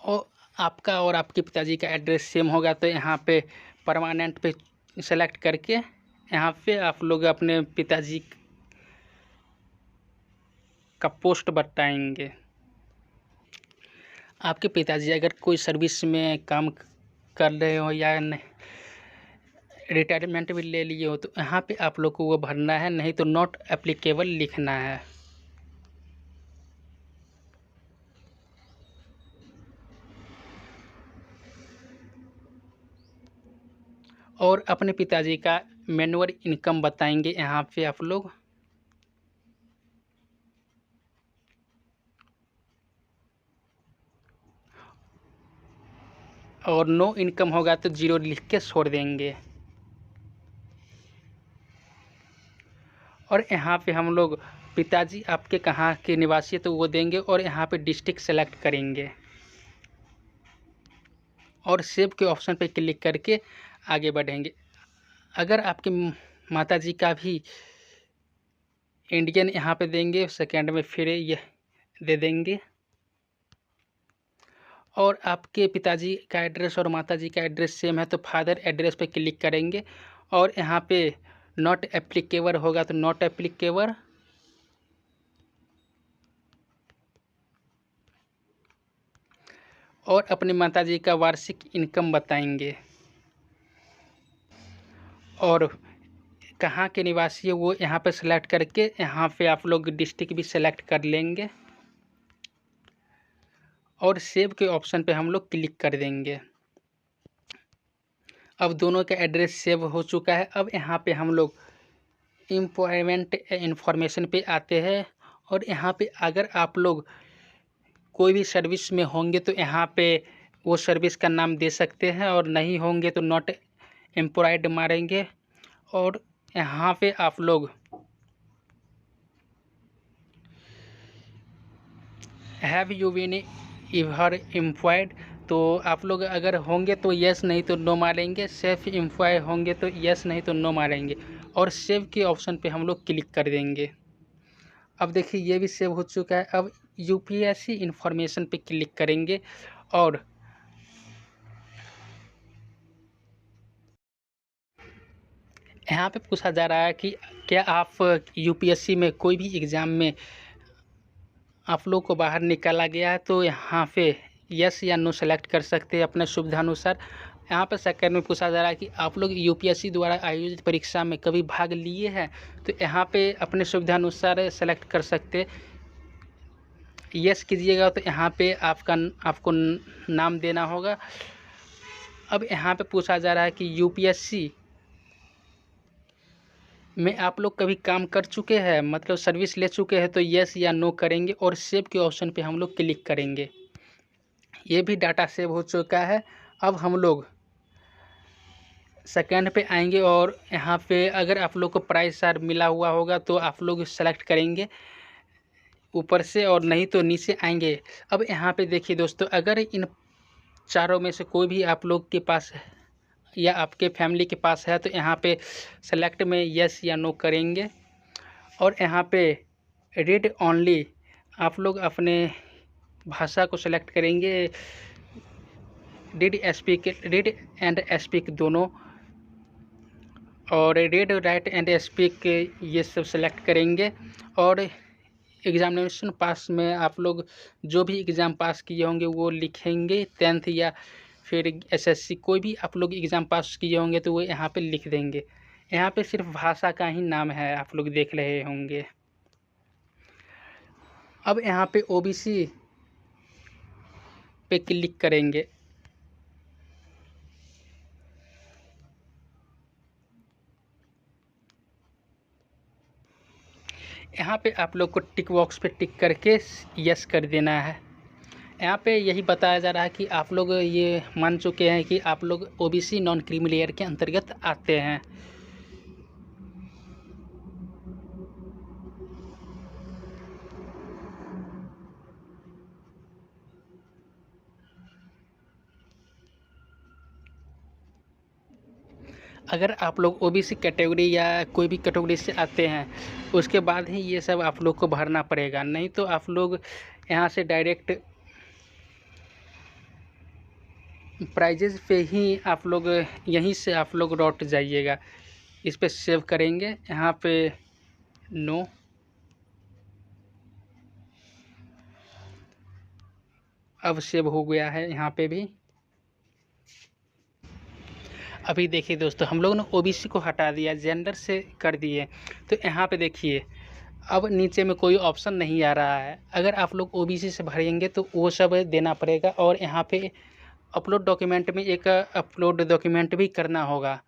Speaker 1: और आपका और आपके पिताजी का एड्रेस सेम होगा तो यहाँ पे परमानेंट पे सेलेक्ट करके यहाँ पे आप लोग अपने पिताजी का पोस्ट बताएंगे। आपके पिताजी अगर कोई सर्विस में काम कर रहे हो या रिटायरमेंट भी ले लिए हो तो यहाँ पे आप लोग को वो भरना है, नहीं तो नॉट एप्लीकेबल लिखना है। और अपने पिताजी का मैनुअल इनकम बताएंगे यहाँ पे आप लोग। और नो इनकम होगा तो 0 लिख के छोड़ देंगे। और यहाँ पे हम लोग पिताजी आपके कहाँ के निवासी है तो वो देंगे और यहाँ पे डिस्ट्रिक्ट सेलेक्ट करेंगे और सेव के ऑप्शन पे क्लिक करके आगे बढ़ेंगे। अगर आपके माताजी का भी इंडियन यहाँ पे देंगे, सेकंड में फिर ये दे देंगे। और आपके पिताजी का एड्रेस और माताजी का एड्रेस सेम है तो फादर एड्रेस पे क्लिक करेंगे और यहाँ पे नॉट एप्लीकेबल होगा तो नॉट एप्लीकेबल। और अपने माताजी का वार्षिक इनकम बताएंगे और कहाँ के निवासी है वो यहाँ पे सेलेक्ट करके यहाँ पे आप लोग डिस्ट्रिक्ट भी सेलेक्ट कर लेंगे और सेव के ऑप्शन पे हम लोग क्लिक कर देंगे। अब दोनों का एड्रेस सेव हो चुका है। अब यहाँ पे हम लोग एम्प्लॉयमेंट इन्फॉर्मेशन पे आते हैं और यहाँ पे अगर आप लोग कोई भी सर्विस में होंगे तो यहाँ पे वो सर्विस का नाम दे सकते हैं और नहीं होंगे तो नॉट एम्प्लॉयड मारेंगे। और यहाँ पे आप लोग have you been ever employed, तो आप लोग अगर होंगे तो यस, नहीं तो नो मारेंगे। सेल्फ एम्प्लॉय होंगे तो यस, नहीं तो नो मारेंगे और सेव के ऑप्शन पे हम लोग क्लिक कर देंगे। अब देखिए ये भी सेव हो चुका है। अब यूपीएससी इंफॉर्मेशन पे क्लिक करेंगे और यहाँ पे पूछा जा रहा है कि क्या आप यूपीएससी में कोई भी एग्ज़ाम में आप लोग को बाहर निकाला गया है, तो यहाँ पे यस या नो सेलेक्ट कर सकते हैं अपने सुविधानुसार। यहाँ पर सेकंड में पूछा जा रहा है कि आप लोग यूपीएससी द्वारा आयोजित परीक्षा में कभी भाग लिए हैं, तो यहाँ पे अपने सुविधानुसार सेलेक्ट कर सकते। यस कीजिएगा तो यहाँ पे आपको नाम देना होगा। अब यहाँ पे पूछा जा रहा है कि यूपीएससी में आप लोग कभी काम कर चुके हैं, मतलब सर्विस ले चुके हैं, तो यस या नो करेंगे और सेव के ऑप्शन पे हम लोग क्लिक करेंगे। ये भी डाटा सेव हो चुका है। अब हम लोग सेकंड पे आएंगे और यहाँ पे अगर आप लोग को प्राइस सार मिला हुआ होगा तो आप लोग सेलेक्ट करेंगे ऊपर से और नहीं तो नीचे आएंगे। अब यहाँ पे देखिए दोस्तों, अगर इन चारों में से कोई भी आप लोग के पास है या आपके फैमिली के पास है तो यहाँ पे सेलेक्ट में यस या नो करेंगे और यहाँ पे रीड ओनली आप लोग अपने भाषा को सेलेक्ट करेंगे, रीड एंड स्पीक दोनों, और रीड राइट एंड स्पीक ये सब सेलेक्ट करेंगे। और एग्जामिनेशन पास में आप लोग जो भी एग्ज़ाम पास किए होंगे वो लिखेंगे, 10th या फिर SSC कोई भी आप लोग एग्ज़ाम पास किए होंगे तो वो यहाँ पे लिख देंगे। यहाँ पे सिर्फ भाषा का ही नाम है, आप लोग देख रहे होंगे। अब यहाँ पे OBC पे क्लिक करेंगे। यहाँ पे आप लोग को टिक बॉक्स पे टिक करके यस कर देना है। यहाँ पे यही बताया जा रहा है कि आप लोग ये मान चुके हैं कि आप लोग OBC नॉन क्रीमी लेयर के अंतर्गत आते हैं। अगर आप लोग OBC कैटेगरी या कोई भी कैटेगरी से आते हैं उसके बाद ही ये सब आप लोग को भरना पड़ेगा, नहीं तो आप लोग यहाँ से डायरेक्ट प्राइजेज पे ही आप लोग यहीं से आप लोग लौट जाइएगा। इस पर सेव करेंगे, यहाँ पे नो, अब सेव हो गया है यहाँ पे भी। अभी देखिए दोस्तों, हम लोग ने OBC को हटा दिया, जेंडर से कर दिए, तो यहाँ पे देखिए अब नीचे में कोई ऑप्शन नहीं आ रहा है। अगर आप लोग OBC से भरेंगे तो वो सब देना पड़ेगा, और यहाँ पे अपलोड डॉक्यूमेंट में एक अपलोड डॉक्यूमेंट भी करना होगा।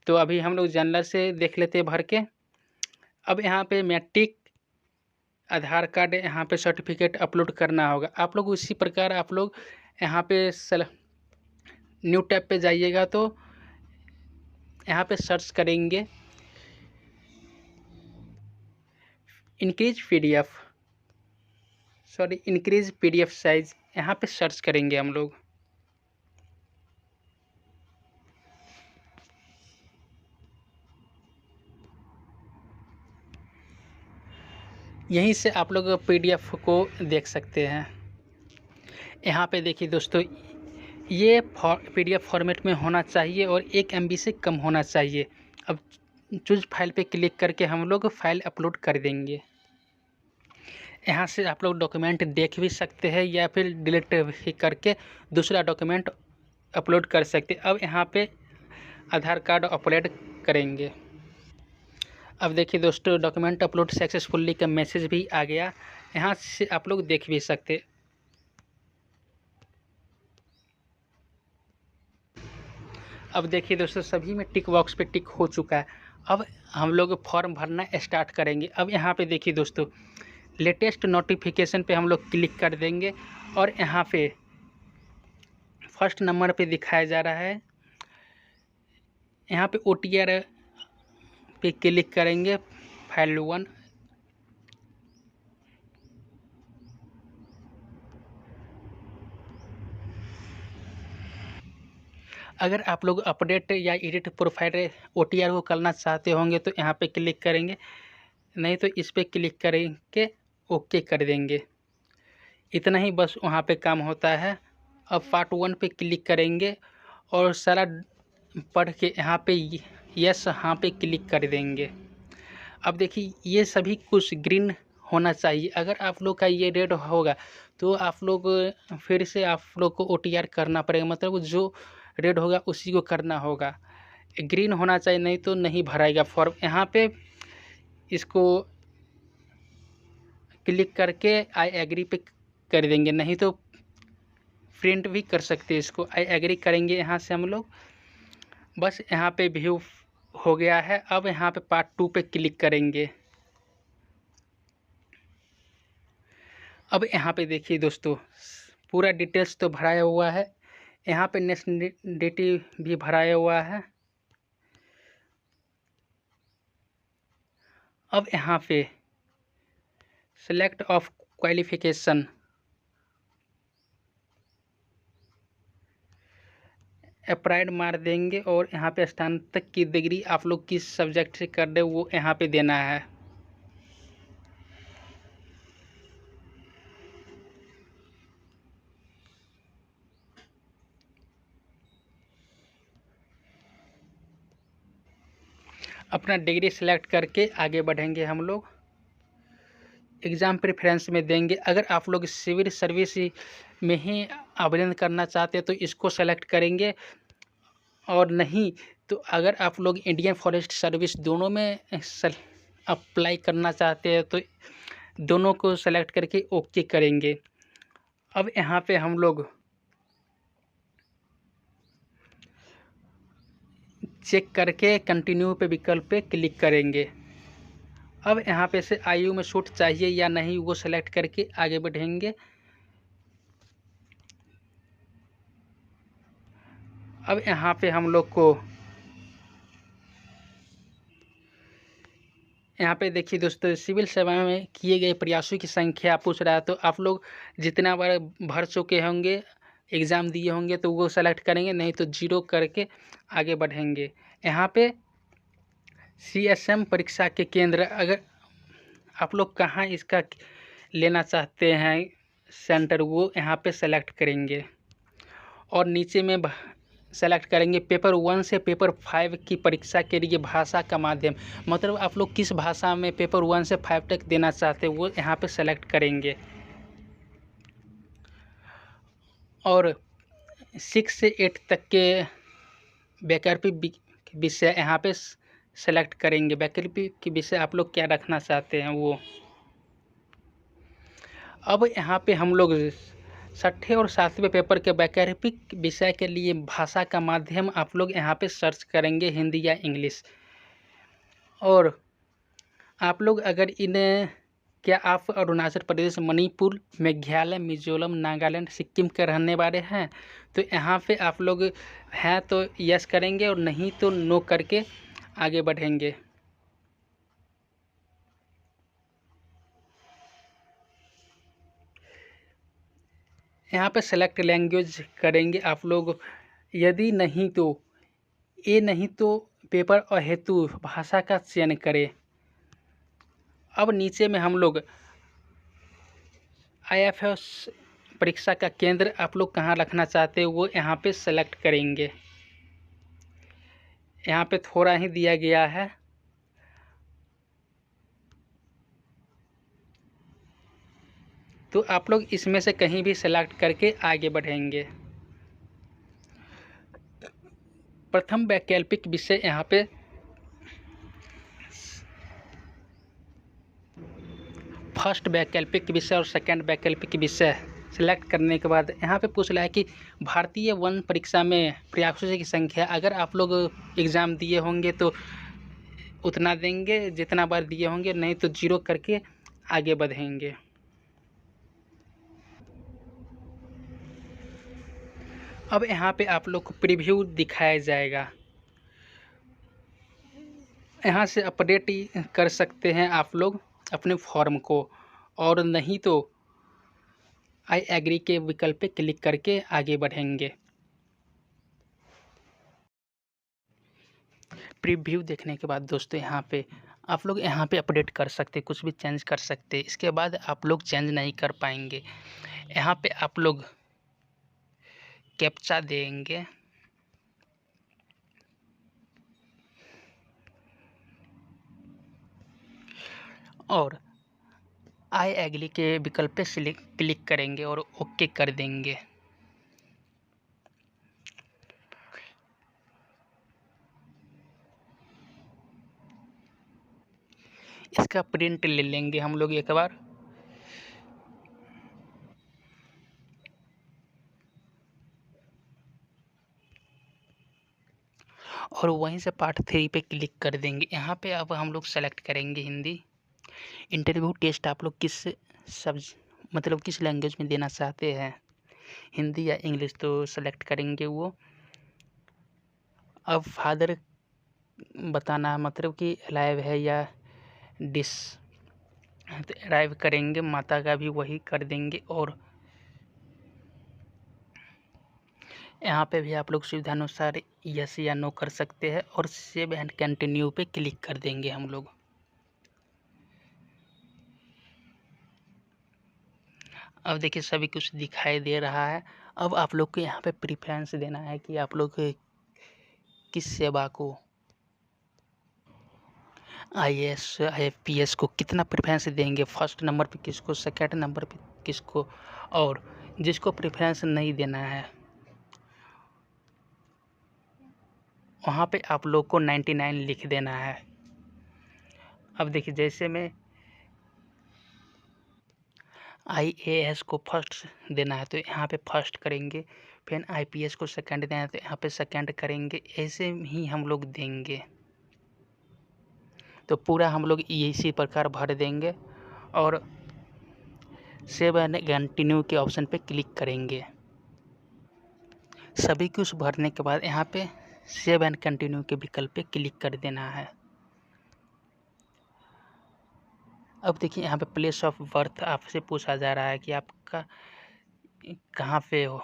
Speaker 1: तो अभी हम लोग जनरल से देख लेते हैं भर के। अब यहाँ पे मैट्रिक, आधार कार्ड, यहाँ पे सर्टिफिकेट अपलोड करना होगा। आप लोग उसी प्रकार आप लोग यहाँ पे न्यू टैब पे जाइएगा तो यहाँ पे सर्च करेंगे इंक्रीज PDF साइज, यहाँ पे सर्च करेंगे हम लोग। यहीं से आप लोग PDF को देख सकते हैं। यहाँ पे देखिए दोस्तों, ये PDF फॉर्मेट में होना चाहिए और 1 MB से कम होना चाहिए। अब चूज फाइल पे क्लिक करके हम लोग फाइल अपलोड कर देंगे। यहाँ से आप लोग डॉक्यूमेंट देख भी सकते हैं या फिर डिलीट भी करके दूसरा डॉक्यूमेंट अपलोड कर सकते हैं। अब यहाँ पे आधार कार्ड अपलोड करेंगे। अब देखिए दोस्तों, डॉक्यूमेंट अपलोड सक्सेसफुली का मैसेज भी आ गया, यहाँ से आप लोग देख भी सकते। अब देखिए दोस्तों, सभी में टिक बॉक्स पे टिक हो चुका है। अब हम लोग फॉर्म भरना स्टार्ट करेंगे। अब यहाँ पे देखिए दोस्तों, लेटेस्ट नोटिफिकेशन पे हम लोग क्लिक कर देंगे, और यहाँ पे फर्स्ट नंबर पे दिखाया जा रहा है, यहाँ पे OTR पे क्लिक करेंगे, फाइल 1। अगर आप लोग अपडेट या एडिट प्रोफाइल OTR को करना चाहते होंगे तो यहाँ पे क्लिक करेंगे, नहीं तो इस पे क्लिक करेंगे, ओके कर देंगे। इतना ही बस वहाँ पे काम होता है। अब पार्ट 1 पे क्लिक करेंगे और सारा पढ़ के यहाँ पे यस हाँ पे क्लिक कर देंगे। अब देखिए, ये सभी कुछ ग्रीन होना चाहिए। अगर आप लोग का ये रेड होगा तो आप लोग फिर से आप लोग को OTR करना पड़ेगा, मतलब जो रेड होगा उसी को करना होगा। ग्रीन होना चाहिए, नहीं तो नहीं भराएगा फॉर्म। यहाँ पे इसको क्लिक करके आई एग्री पे कर देंगे, नहीं तो प्रिंट भी कर सकते हैं इसको। आई एग्री करेंगे यहाँ से हम लोग, बस यहाँ पे व्यू हो गया है। अब यहाँ पे पार्ट 2 पे क्लिक करेंगे। अब यहाँ पे देखिए दोस्तों, पूरा डिटेल्स तो भराया हुआ है, यहाँ पे नेशनलिटी भी भराया हुआ है। अब यहाँ पे सेलेक्ट ऑफ क्वालिफिकेशन, अप्लाइड मार देंगे, और यहाँ पे स्नातक की डिग्री आप लोग किस सब्जेक्ट से कर रहे हो वो यहाँ पे देना है। अपना डिग्री सेलेक्ट करके आगे बढ़ेंगे हम लोग। एग्ज़ाम प्रेफरेंस में देंगे। अगर आप लोग सिविल सर्विस में ही आवेदन करना चाहते हैं तो इसको सेलेक्ट करेंगे, और नहीं तो अगर आप लोग इंडियन फॉरेस्ट सर्विस दोनों में अप्लाई करना चाहते हैं तो दोनों को सेलेक्ट करके ओके करेंगे। अब यहाँ पे हम लोग चेक करके कंटिन्यू पे विकल्प पे क्लिक करेंगे। अब यहाँ पे से आयु में छूट चाहिए या नहीं वो सेलेक्ट करके आगे बढ़ेंगे। अब यहाँ पे हम लोग को यहाँ पे देखिए दोस्तों, सिविल सेवा में किए गए प्रयासों की संख्या पूछ रहा है, तो आप लोग जितना बार भर चुके होंगे, एग्ज़ाम दिए होंगे तो वो सेलेक्ट करेंगे, नहीं तो 0 करके आगे बढ़ेंगे। यहाँ पे CSM परीक्षा के केंद्र, अगर आप लोग कहाँ इसका लेना चाहते हैं सेंटर, वो यहाँ पे सेलेक्ट करेंगे और नीचे में सेलेक्ट करेंगे पेपर 1 से पेपर 5 की परीक्षा के लिए भाषा का माध्यम, मतलब आप लोग किस भाषा में पेपर 1 से 5 तक देना चाहते हैं वो यहाँ पे सेलेक्ट करेंगे। और 6 से 8 तक के वैकल्पिक विषय यहाँ पे सेलेक्ट करेंगे। वैकल्पिक विषय आप लोग क्या रखना चाहते हैं वो। अब यहाँ पे हम लोग 6ठे और 7वें पेपर के वैकल्पिक विषय के लिए भाषा का माध्यम आप लोग यहाँ पे सर्च करेंगे, हिंदी या इंग्लिश। और आप लोग अगर क्या आप अरुणाचल प्रदेश, मणिपुर, मेघालय, मिजोरम, नागालैंड, सिक्किम के रहने वाले हैं तो यहाँ पे आप लोग हैं तो यस करेंगे, और नहीं तो नो करके आगे बढ़ेंगे। यहाँ पे सेलेक्ट लैंग्वेज करेंगे आप लोग। यदि नहीं तो नहीं तो पेपर अहेतु भाषा का चयन करें। अब नीचे में हम लोग IFS परीक्षा का केंद्र आप लोग कहाँ रखना चाहते हैं वो यहाँ पे सेलेक्ट करेंगे। यहाँ पे थोड़ा ही दिया गया है, तो आप लोग इसमें से कहीं भी सेलेक्ट करके आगे बढ़ेंगे। प्रथम वैकल्पिक विषय यहाँ पे फर्स्ट वैकल्पिक विषय और सेकंड वैकल्पिक विषय सेलेक्ट करने के बाद यहाँ पे पूछ रहा है कि भारतीय वन परीक्षा में प्रयासों की संख्या। अगर आप लोग एग्ज़ाम दिए होंगे तो उतना देंगे जितना बार दिए होंगे, नहीं तो 0 करके आगे बढ़ेंगे। अब यहाँ पे आप लोग को प्रीव्यू दिखाया जाएगा। यहाँ से अपडेट कर सकते हैं आप लोग अपने फॉर्म को, और नहीं तो आई एग्री के विकल्प पे क्लिक करके आगे बढ़ेंगे। प्रीव्यू देखने के बाद दोस्तों यहाँ पे आप लोग यहाँ पे अपडेट कर सकते, कुछ भी चेंज कर सकते। इसके बाद आप लोग चेंज नहीं कर पाएंगे। यहाँ पे आप लोग कैप्चा देंगे और आई एग्री के विकल्प पे क्लिक करेंगे और ओके कर देंगे। इसका प्रिंट ले लेंगे हम लोग एक बार। और वहीं से पार्ट 3 पे क्लिक कर देंगे। यहाँ पे अब हम लोग सेलेक्ट करेंगे हिंदी। इंटरव्यू टेस्ट आप लोग किस मतलब किस लैंग्वेज में देना चाहते हैं, हिंदी या इंग्लिश, तो सेलेक्ट करेंगे वो। अब फादर बताना मतलब कि अलाइव है या डिस, तो अलाइव करेंगे, माता का भी वही कर देंगे। और यहाँ पे भी आप लोग सुविधानुसार यस या नो कर सकते हैं, और सेव एंड कंटिन्यू पे क्लिक कर देंगे हम लोग। अब देखिए सभी कुछ दिखाई दे रहा है। अब आप लोग को यहाँ पे प्रेफरेंस देना है कि आप लोग किस सेवा को IAS IFPS को कितना प्रेफरेंस देंगे, फर्स्ट नंबर पे किसको, सेकंड नंबर पे किसको, और जिसको प्रेफरेंस नहीं देना है वहाँ पे आप लोग को 99 लिख देना है। अब देखिए, जैसे मैं IAS को फर्स्ट देना है तो यहाँ पे फर्स्ट करेंगे, फिर IPS को सेकंड देना है तो यहाँ पे सेकंड करेंगे, ऐसे ही हम लोग देंगे। तो पूरा हम लोग इसी प्रकार भर देंगे और सेव एंड कंटिन्यू के ऑप्शन पे क्लिक करेंगे। सभी कुछ भरने के बाद यहाँ पे सेव एंड कंटिन्यू के विकल्प पे क्लिक कर देना है। अब देखिए, यहाँ पे प्लेस ऑफ बर्थ आपसे पूछा जा रहा है कि आपका कहाँ पे हो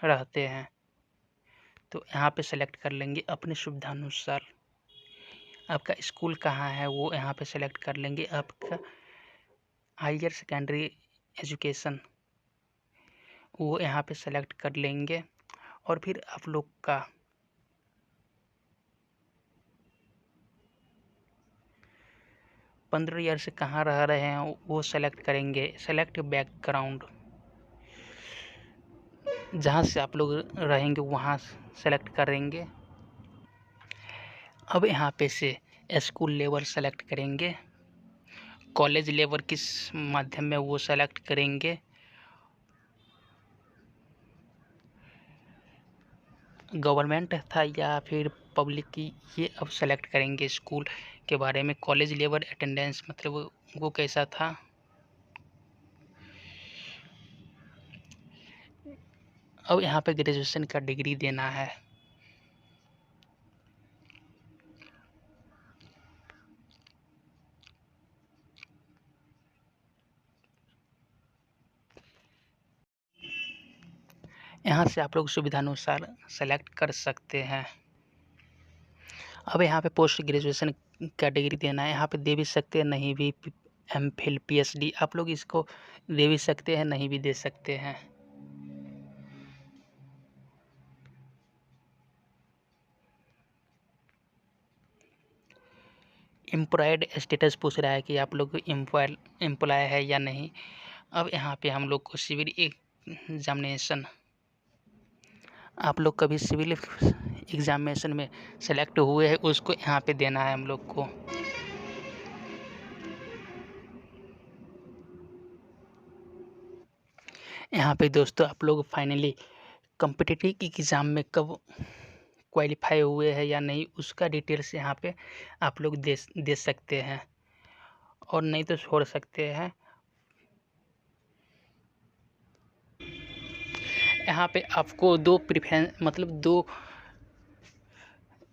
Speaker 1: रहते हैं, तो यहाँ पे सेलेक्ट कर लेंगे अपनी सुविधानुसार। आपका स्कूल कहाँ है वो यहाँ पे सेलेक्ट कर लेंगे। आपका हायर सेकेंडरी एजुकेशन वो यहाँ पे सेलेक्ट कर लेंगे और फिर आप लोग का पंद्रह ईयर से कहाँ रह रहे हैं वो सेलेक्ट करेंगे। सेलेक्ट बैकग्राउंड, जहाँ से आप लोग रहेंगे वहाँ सेलेक्ट करेंगे। अब यहाँ पे से स्कूल लेवल सेलेक्ट करेंगे, कॉलेज लेवल किस माध्यम में वो सेलेक्ट करेंगे, गवर्नमेंट था या फिर पब्लिक की, ये अब सेलेक्ट करेंगे। स्कूल के बारे में कॉलेज लेवल अटेंडेंस मतलब वो कैसा था। अब यहाँ पे ग्रेजुएशन का डिग्री देना है। यहाँ से आप लोग सुविधानुसार सेलेक्ट कर सकते हैं। अब यहाँ पे पोस्ट ग्रेजुएशन का डिग्री देना है। यहाँ पे दे भी सकते हैं, नहीं भी। MPhil PhD आप लोग इसको दे भी सकते हैं, नहीं भी दे सकते हैं। एम्प्लॉयड स्टेटस पूछ रहा है कि आप लोग एम्प्लॉय है या नहीं। अब यहाँ पे हम लोग को सिविल एग्जामिनेशन, आप लोग कभी सिविल एग्जामिनेशन में सेलेक्ट हुए हैं उसको यहाँ पे देना है हम लोग को। यहाँ पे दोस्तों आप लोग फाइनली कॉम्पिटिटिव एग्ज़ाम में कब क्वालिफाई हुए हैं या नहीं उसका डिटेल्स यहाँ पे आप लोग दे सकते हैं, और नहीं तो छोड़ सकते हैं। यहाँ पे आपको दो प्रेफरेंस मतलब दो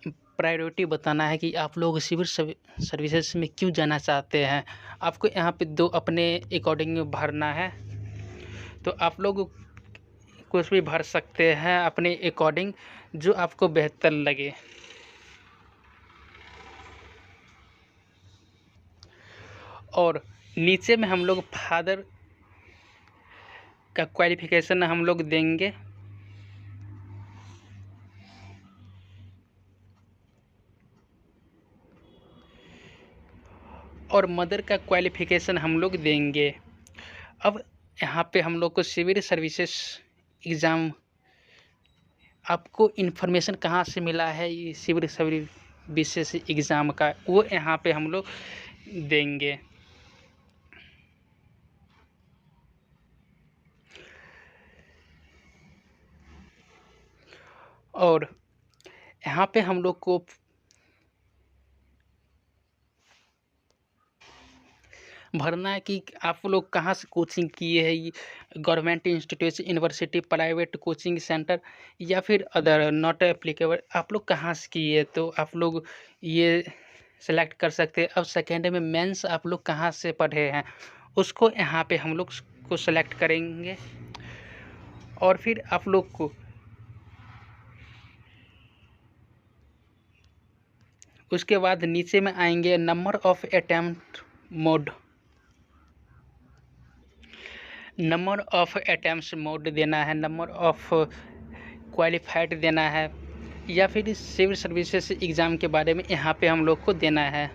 Speaker 1: प्रायोरिटी बताना है कि आप लोग सिविल सर्विसेज में क्यों जाना चाहते हैं। आपको यहाँ पे दो अपने अकॉर्डिंग भरना है, तो आप लोग कुछ भी भर सकते हैं अपने अकॉर्डिंग जो आपको बेहतर लगे। और नीचे में हम लोग फादर का क्वालिफिकेशन हम लोग देंगे, और मदर का क्वालिफिकेशन हम लोग देंगे। अब यहाँ पे हम लोग को सिविल सर्विसेज एग्ज़ाम आपको इन्फॉर्मेशन कहाँ से मिला है ये सिविल सर्विसेज एग्ज़ाम का, वो यहाँ पे हम लोग देंगे। और यहाँ पे हम लोग को भरना है कि आप लोग कहाँ से कोचिंग किए हैं, ये government institute, university, private coaching centre या फिर अदर नॉट एप्लीकेबल, आप लोग कहाँ से किए, तो आप लोग ये सेलेक्ट कर सकते हैं। अब सेकेंड में मेंस आप लोग कहाँ से पढ़े हैं उसको यहाँ पे हम लोग को सेलेक्ट करेंगे। और फिर आप लोग को उसके बाद नीचे में आएंगे number of attempt mode, number of attempts mode देना है, नंबर ऑफ क्वालिफाइड देना है, या फिर सिविल सर्विसेज एग्ज़ाम के बारे में यहाँ पे हम लोग को देना है।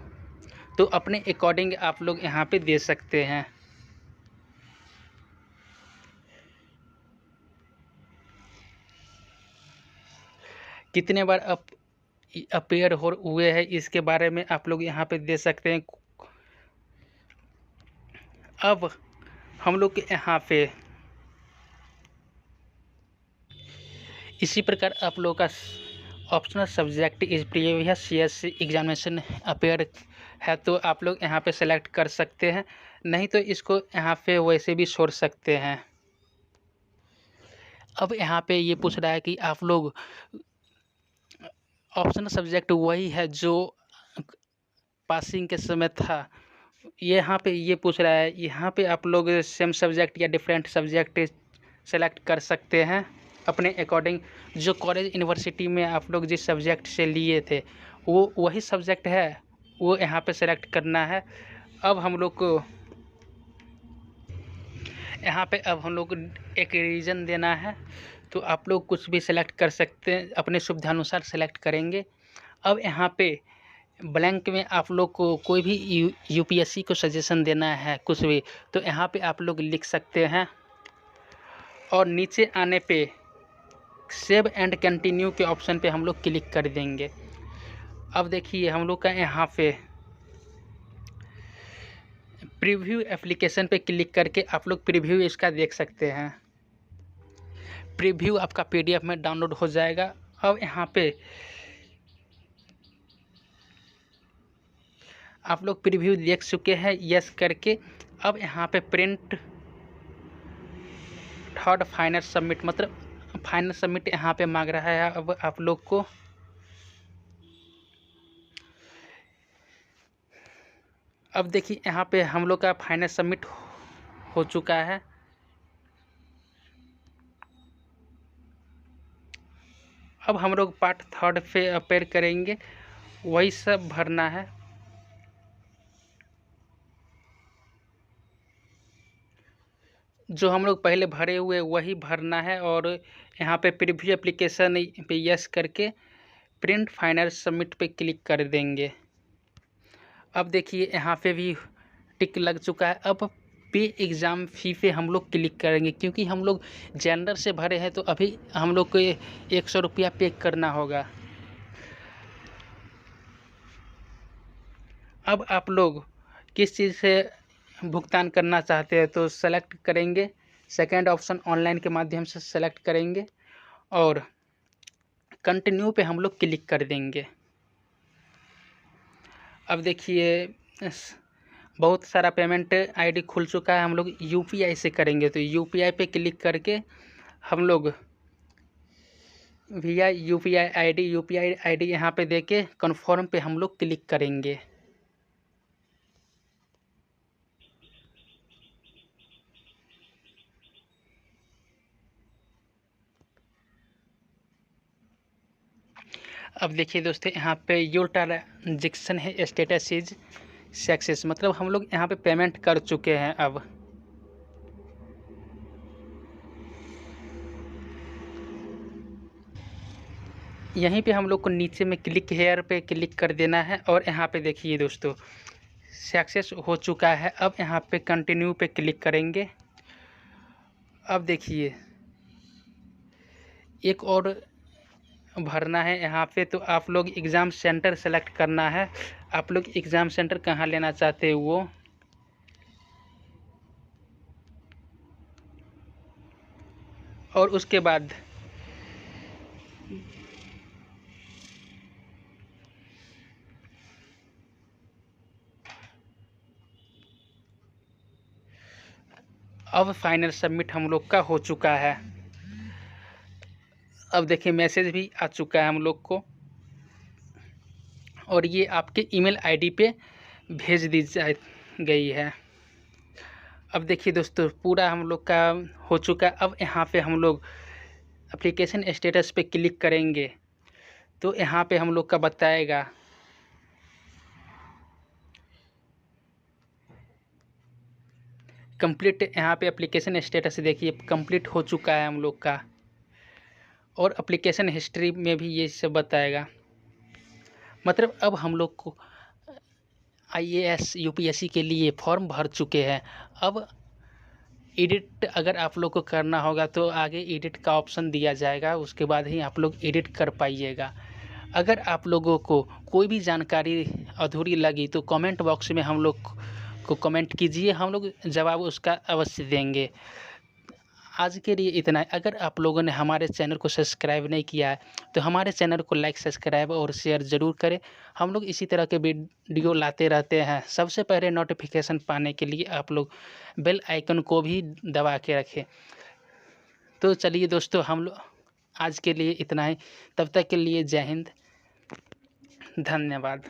Speaker 1: तो अपने अकॉर्डिंग आप लोग यहाँ पे दे सकते हैं। कितने बार अपेयर हुए हैं इसके बारे में आप लोग यहाँ पे दे सकते हैं। अब हम लोग यहाँ पे इसी प्रकार आप लोगों का optional subject is previous CSC examination appear है तो आप लोग यहाँ पे सेलेक्ट कर सकते हैं, नहीं तो इसको यहाँ पे वैसे भी छोड़ सकते हैं। अब यहाँ पे ये पूछ रहा है कि आप लोग ऑप्शनल सब्जेक्ट वही है जो पासिंग के समय था, यहाँ पे ये पूछ रहा है यहाँ पे आप लोग सेम सब्जेक्ट या डिफरेंट सब्जेक्ट सेलेक्ट कर सकते हैं अपने अकॉर्डिंग। जो कॉलेज यूनिवर्सिटी में आप लोग जिस सब्जेक्ट से लिए थे वो वही सब्जेक्ट है, वो यहाँ पे सेलेक्ट करना है। अब हम लोग को यहाँ पे एक रीज़न देना है, तो आप लोग कुछ भी सेलेक्ट कर सकते हैं, अपने सुविधानुसार सेलेक्ट करेंगे। अब यहाँ पे ब्लैंक में आप लोग को कोई भी यूपीएससी को सजेशन देना है कुछ भी, तो यहाँ पे आप लोग लिख सकते हैं। और नीचे आने पे सेव एंड कंटिन्यू के ऑप्शन पे हम लोग क्लिक कर देंगे। अब देखिए हम लोग का यहाँ पे प्रीव्यू एप्लीकेशन पे क्लिक करके आप लोग प्रीव्यू इसका देख सकते हैं। प्रीव्यू आपका पीडीएफ में डाउनलोड हो जाएगा। अब यहाँ पे आप लोग प्रीव्यू देख चुके हैं यस करके। अब यहाँ पे प्रिंट थर्ड फाइनल सबमिट, मतलब फाइनल सबमिट यहाँ पे मांग रहा है। अब आप लोग को अब देखिए यहाँ पे हम लोग का फाइनल सबमिट हो चुका है। अब हम लोग पार्ट थर्ड पे अपेयर करेंगे, वही सब भरना है। जो हम लोग पहले भरे हुए वही भरना है। और यहाँ पे प्रीव्यू एप्लीकेशन पे यस करके प्रिंट फाइनल सबमिट पे क्लिक कर देंगे। अब देखिए यहाँ पे भी टिक लग चुका है। अब पे एग्ज़ाम फ़ी पे हम लोग क्लिक करेंगे, क्योंकि हम लोग जनरल से भरे हैं तो अभी हम लोग को 100 रुपया पे करना होगा। अब आप लोग किस चीज़ से भुगतान करना चाहते हैं तो सेलेक्ट करेंगे, सेकंड ऑप्शन ऑनलाइन के माध्यम से सेलेक्ट करेंगे और कंटिन्यू पे हम लोग क्लिक कर देंगे। अब देखिए बहुत सारा पेमेंट आईडी खुल चुका है। हम लोग यूपीआई से करेंगे तो यूपीआई पे क्लिक करके हम लोग भैया यूपीआई आईडी यहाँ पे देके कन्फर्म पे हम लोग क्लिक करेंगे। अब देखिए दोस्तों यहाँ पे योर ट्रांजैक्शन है स्टेटस इज सक्सेस, मतलब हम लोग यहाँ पे पेमेंट कर चुके हैं। अब यहीं पे हम लोग को नीचे में क्लिक हेयर पे क्लिक कर देना है और यहाँ पे देखिए दोस्तों सक्सेस हो चुका है। अब यहाँ पे कंटिन्यू पे क्लिक करेंगे। अब देखिए एक और भरना है यहाँ पे, तो आप लोग एग्ज़ाम सेंटर सेलेक्ट करना है। आप लोग एग्ज़ाम सेंटर कहाँ लेना चाहते हैं वो, और उसके बाद अब फाइनल सबमिट हम लोग का हो चुका है। अब देखिए मैसेज भी आ चुका है हम लोग को और ये आपके ईमेल आईडी पे भेज दी गई है। अब देखिए दोस्तों पूरा हम लोग का हो चुका है। अब यहाँ पे हम लोग एप्लीकेशन स्टेटस पे क्लिक करेंगे तो यहाँ पे हम लोग का बताएगा कंप्लीट। यहाँ पे एप्लीकेशन स्टेटस देखिए कंप्लीट हो चुका है हम लोग का, और एप्लीकेशन हिस्ट्री में भी ये सब बताएगा। मतलब अब हम लोग को IAS UPSC के लिए फॉर्म भर चुके हैं। अब एडिट अगर आप लोग को करना होगा तो आगे एडिट का ऑप्शन दिया जाएगा, उसके बाद ही आप लोग एडिट कर पाइएगा। अगर आप लोगों को कोई भी जानकारी अधूरी लगी तो कमेंट बॉक्स में हम लोग को कमेंट कीजिए, हम लोग जवाब उसका अवश्य देंगे। आज के लिए इतना है। अगर आप लोगों ने हमारे चैनल को सब्सक्राइब नहीं किया है तो हमारे चैनल को लाइक, सब्सक्राइब और शेयर ज़रूर करें। हम लोग इसी तरह के वीडियो लाते रहते हैं। सबसे पहले नोटिफिकेशन पाने के लिए आप लोग बेल आइकन को भी दबा के रखें। तो चलिए दोस्तों, हम लोग आज के लिए इतना ही। तब तक के लिए जय हिंद, धन्यवाद।